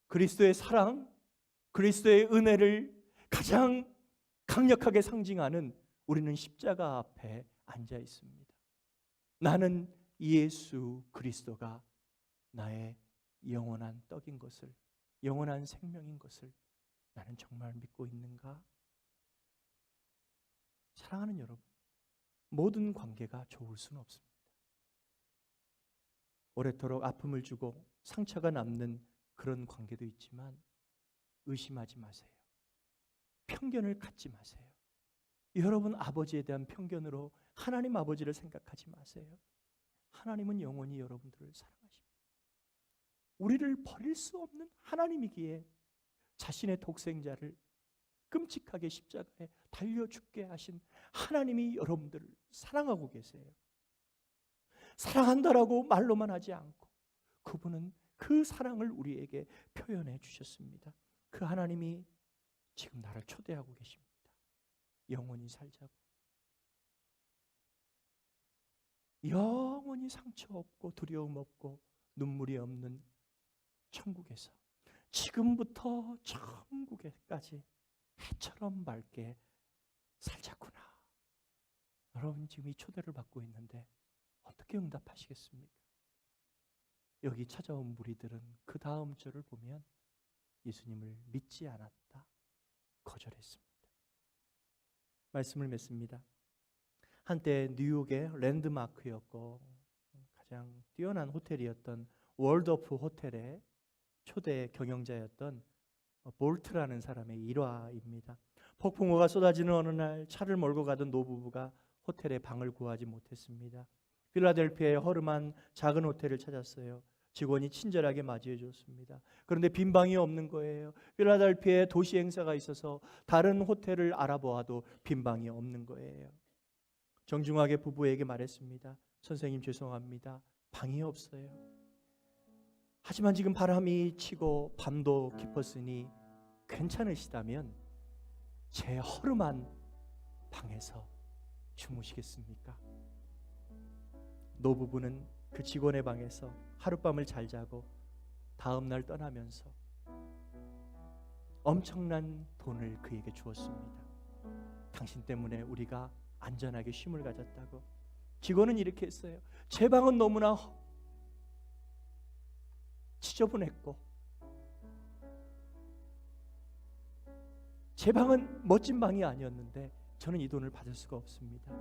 그리스도의 사랑, 그리스도의 은혜를 가장 강력하게 상징하는 우리는 십자가 앞에 앉아 있습니다. 나는 예수 그리스도가 나의 영원한 떡인 것을, 영원한 생명인 것을 나는 정말 믿고 있는가? 사랑하는 여러분, 모든 관계가 좋을 수는 없습니다. 오래도록 아픔을 주고 상처가 남는 그런 관계도 있지만 의심하지 마세요. 편견을 갖지 마세요. 여러분 아버지에 대한 편견으로 하나님 아버지를 생각하지 마세요. 하나님은 영원히 여러분들을 사랑하십니다. 우리를 버릴 수 없는 하나님이기에 자신의 독생자를 끔찍하게 십자가에 달려 죽게 하신 하나님이 여러분들을 사랑하고 계세요. 사랑한다라고 말로만 하지 않고 그분은 그 사랑을 우리에게 표현해 주셨습니다. 그 하나님이 지금 나를 초대하고 계십니다. 영원히 살자고. 영원히 상처 없고 두려움 없고 눈물이 없는 천국에서 지금부터 천국에까지 해처럼 맑게 살자꾸나. 여러분 지금 이 초대를 받고 있는데 어떻게 응답하시겠습니까? 여기 찾아온 무리들은 그 다음 절을 보면 예수님을 믿지 않았다, 거절했습니다. 말씀을 맺습니다. 한때 뉴욕의 랜드마크였고 가장 뛰어난 호텔이었던 월드오프 호텔의 초대 경영자였던 볼트라는 사람의 일화입니다. 폭풍우가 쏟아지는 어느 날 차를 몰고 가던 노부부가 호텔에 방을 구하지 못했습니다. 필라델피아의 허름한 작은 호텔을 찾았어요. 직원이 친절하게 맞이해 줬습니다. 그런데 빈 방이 없는 거예요. 필라델피아에 도시 행사가 있어서 다른 호텔을 알아보아도 빈 방이 없는 거예요. 정중하게 부부에게 말했습니다. 선생님 죄송합니다. 방이 없어요. 하지만 지금 바람이 치고 밤도 깊었으니 괜찮으시다면 제 허름한 방에서 주무시겠습니까? 노부부는 그 직원의 방에서 하룻밤을 잘 자고 다음 날 떠나면서 엄청난 돈을 그에게 주었습니다. 당신 때문에 우리가 안전하게 쉼을 가졌다고. 직원은 이렇게 했어요. 제 방은 너무나 지저분했고 제 방은 멋진 방이 아니었는데 저는 이 돈을 받을 수가 없습니다.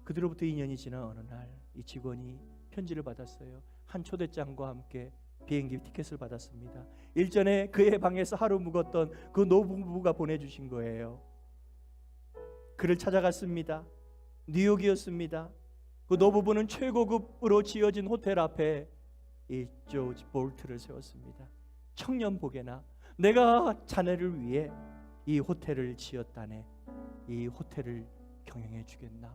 그들로부터 2년이 지난 어느 날 이 직원이 편지를 받았어요. 한 초대장과 함께 비행기 티켓을 받았습니다. 일전에 그의 방에서 하루 묵었던 그 노부부가 보내주신 거예요. 그를 찾아갔습니다. 뉴욕이었습니다. 그 노부부는 최고급으로 지어진 호텔 앞에 이 조지 볼트를 세웠습니다. 청년복에나 내가 자네를 위해 이 호텔을 지었다네. 이 호텔을 경영해 주겠나?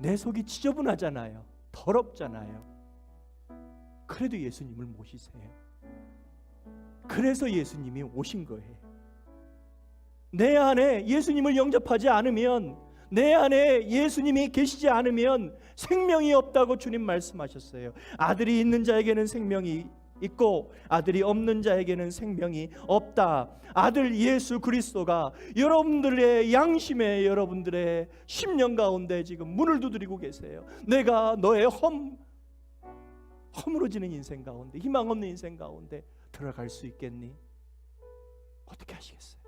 내 속이 지저분하잖아요. 더럽잖아요. 그래도 예수님을 모시세요. 그래서 예수님이 오신 거예요. 내 안에 예수님을 영접하지 않으면, 내 안에 예수님이 계시지 않으면 생명이 없다고 주님 말씀하셨어요. 아들이 있는 자에게는 생명이 있고 아들이 없는 자에게는 생명이 없다. 아들 예수 그리스도가 여러분들의 양심에, 여러분들의 심령 가운데 지금 문을 두드리고 계세요. 내가 너의 허물어지는 인생 가운데, 희망 없는 인생 가운데 들어갈 수 있겠니? 어떻게 하시겠어요?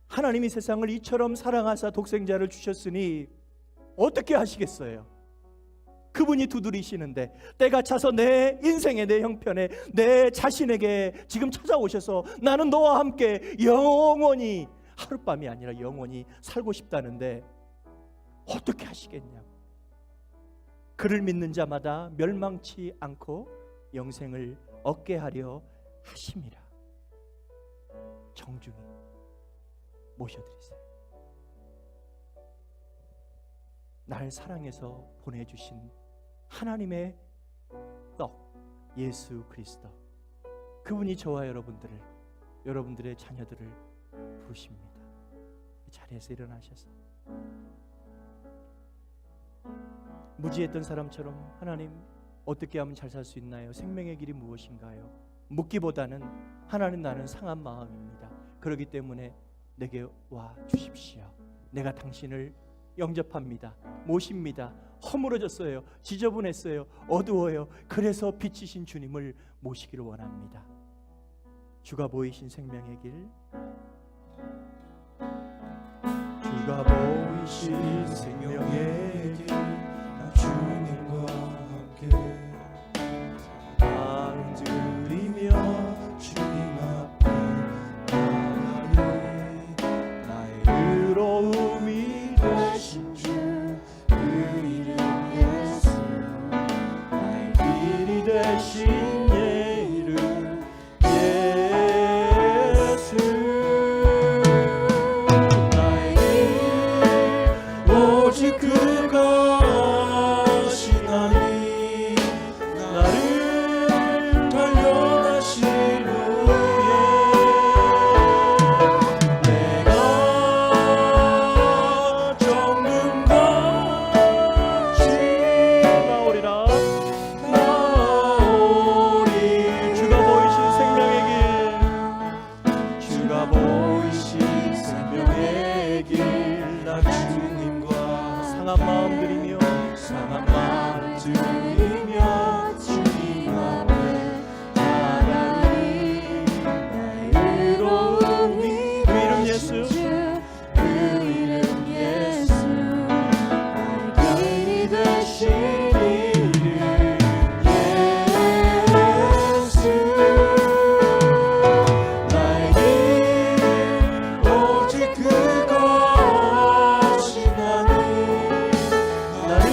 하나님이 세상을 이처럼 사랑하사 독생자를 주셨으니 어떻게 하시겠어요? 그분이 두드리시는데 때가 차서 내 인생에, 내 형편에, 내 자신에게 지금 찾아오셔서 나는 너와 함께 영원히, 하룻밤이 아니라 영원히 살고 싶다는데 어떻게 하시겠냐고. 그를 믿는 자마다 멸망치 않고 영생을 얻게 하려 하심이라. 정중히 모셔드리세요. 날 사랑해서 보내주신 하나님의 떡 예수 그리스도, 그분이 저와 여러분들을, 여러분들의 자녀들을 부르십니다. 이 자리에서 일어나셔서 무지했던 사람처럼 하나님 어떻게 하면 잘 살 수 있나요? 생명의 길이 무엇인가요? 묻기보다는 하나님 나는 상한 마음입니다. 그렇기 때문에 내게 와 주십시오. 내가 당신을 영접합니다. 모십니다. 허물어졌어요. 지저분했어요. 어두워요. 그래서 빛이신 주님을 모시기를 원합니다. 주가 보이신 생명의 길, 주가 보이신 생명의 길, 나 주님과 함께 마음 들이며 주님 앞에 나가리. 나의 의로움이 되신 주 그 이름 예수. 나의 길이 되신 예 이름 예수. 나의 길 오직 그가 하시나니 나를 단련하신 후에 내가 정금같이 나오리라. 나오리. 주가 보이신 생명의 길, 주가 보이신 생명의 길, 나 주님과 상한 마음 들이며 상한 마음 들이며 주님 앞에 나가리. 나의 의로움이 그 이름 예수. 그 이름 예수. 나의 길이 되신 이름 예수. 나의 길 오직 그가 하시나니 나를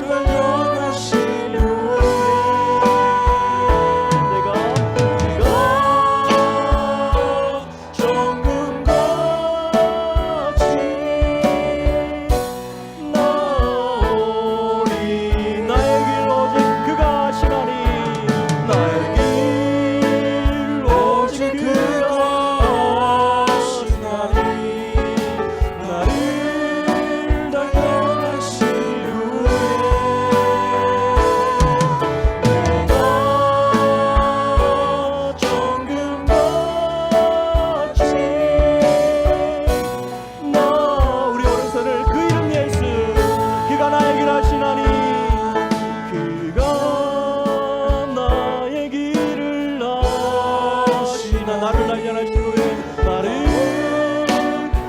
단련하신 후에 내가 정금같이 나오리. 나의 길 오직 그가 하시나니 나의 길 오직 그가 하시나니 나를 단련하신 후에 내가 정금같이 우리 오른손을 그 이름 예수. 그가 나의 길 하시나니 그가 나의 길을 하시나. 나를 단련하신 후에 나를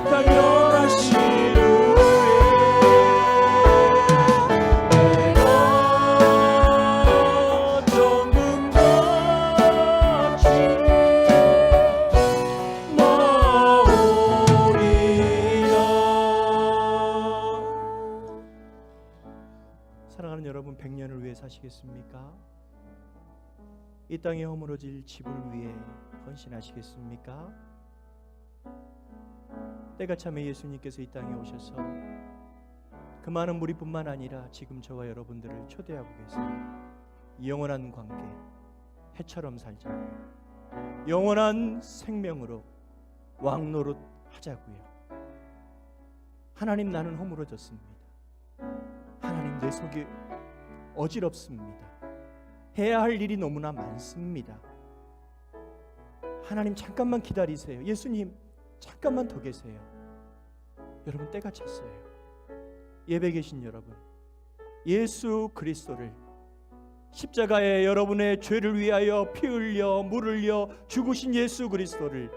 단련하신 후에 내가 정금같이 나오리라. 사랑하는 여러분, 100년을 위해 사시겠습니까? 이 땅에 허물어질 집을 위해 헌신하시겠습니까? 때가 참에 예수님께서 이 땅에 오셔서 그 많은 무리뿐만 아니라 지금 저와 여러분들을 초대하고 계세요. 영원한 관계, 해처럼 살자고요. 영원한 생명으로 왕노릇 하자고요. 하나님, 나는 허물어졌습니다. 하나님, 내 속이 어지럽습니다. 해야 할 일이 너무나 많습니다. 하나님, 잠깐만 기다리세요. 예수님, 잠깐만 더 계세요. 여러분, 때가 찼어요. 예배 계신 여러분, 예수 그리스도를, 십자가에 여러분의 죄를 위하여 피 흘려 물 흘려 죽으신 예수 그리스도를,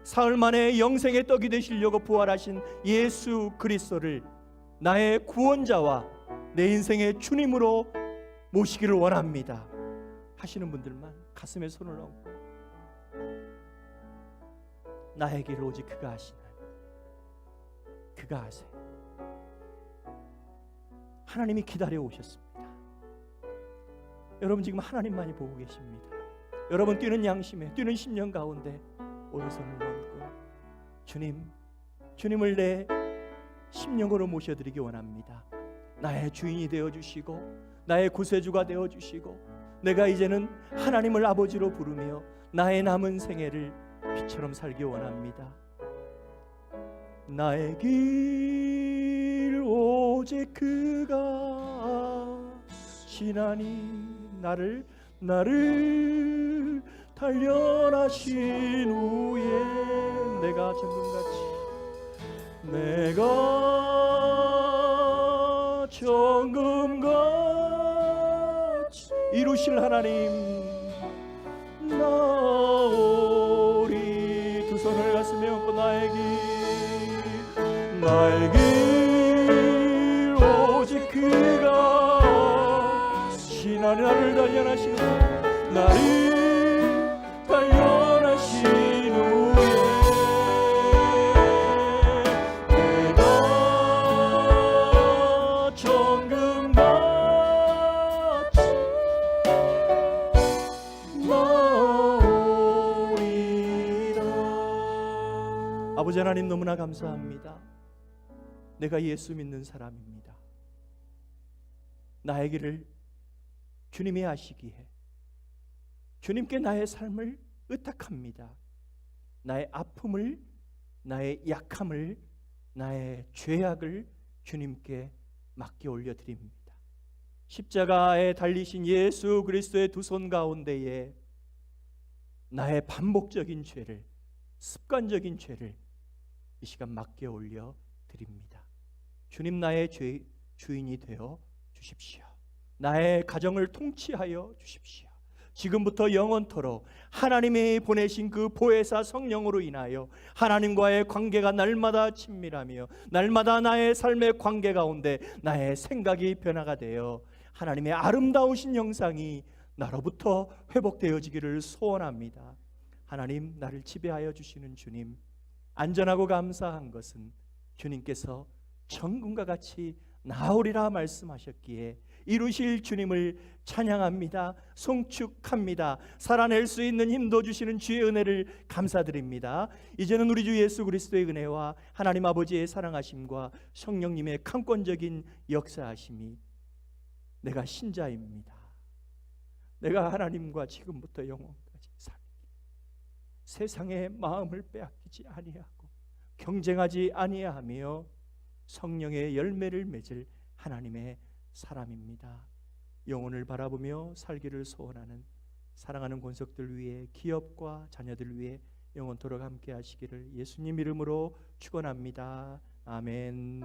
사흘 만에 영생의 떡이 되시려고 부활하신 예수 그리스도를 나의 구원자와 내 인생의 주님으로 모시기를 원합니다 하시는 분들만 가슴에 손을 얹고, 나의 길을 오직 그가 하시나니 그가 하세요. 하나님이 기다려 오셨습니다. 여러분, 지금 하나님만이 보고 계십니다. 여러분, 뛰는 양심에, 뛰는 심령 가운데 오른손을 얹고, 주님을 내 심령으로 모셔드리기 원합니다. 나의 주인이 되어주시고 나의 구세주가 되어주시고, 내가 이제는 하나님을 아버지로 부르며 나의 남은 생애를 빛처럼 살기 원합니다. 나의 길 오직 그가 신하니 나를 단련하신 후에 내가 정금같이 이루실 하나님 나오리. 두 손을 가슴에 얹고 나의 길 오직 그가 신하니 나를 단련하신 후에 내가 정금같이 나오리라. 아버지 하나님, 너무나 감사합니다. 내가 예수 믿는 사람입니다. 나의 길을 주님이 아시기에 주님께 나의 삶을 의탁합니다. 나의 아픔을, 나의 약함을, 나의 죄악을 주님께 맡겨 올려드립니다. 십자가에 달리신 예수 그리스도의 두 손 가운데에 나의 반복적인 죄를, 습관적인 죄를 이 시간 맡겨 올려드립니다. 주님, 나의 죄 주인이 되어 주십시오. 나의 가정을 통치하여 주십시오. 지금부터 영원토록 하나님이 보내신 그 보혜사 성령으로 인하여 하나님과의 관계가 날마다 친밀하며 날마다 나의 삶의 관계 가운데 나의 생각이 변화가 되어 하나님의 아름다우신 형상이 나로부터 회복되어지기를 소원합니다. 하나님, 나를 지배하여 주시는 주님, 안전하고 감사한 것은 주님께서 정금과 같이 나오리라 말씀하셨기에 이루실 주님을 찬양합니다. 송축합니다. 살아낼 수 있는 힘도 주시는 주의 은혜를 감사드립니다. 이제는 우리 주 예수 그리스도의 은혜와 하나님 아버지의 사랑하심과 성령님의 강권적인 역사하심이, 내가 신자입니다, 내가 하나님과 지금부터 영원까지 살기, 세상의 마음을 빼앗기지 아니하고 경쟁하지 아니하며 성령의 열매를 맺을 하나님의 사람입니다. 영혼을 바라보며 살기를 소원하는 사랑하는 권속들 위해, 기업과 자녀들 위해 영원토록 함께 하시기를 예수님 이름으로 축원합니다. 아멘.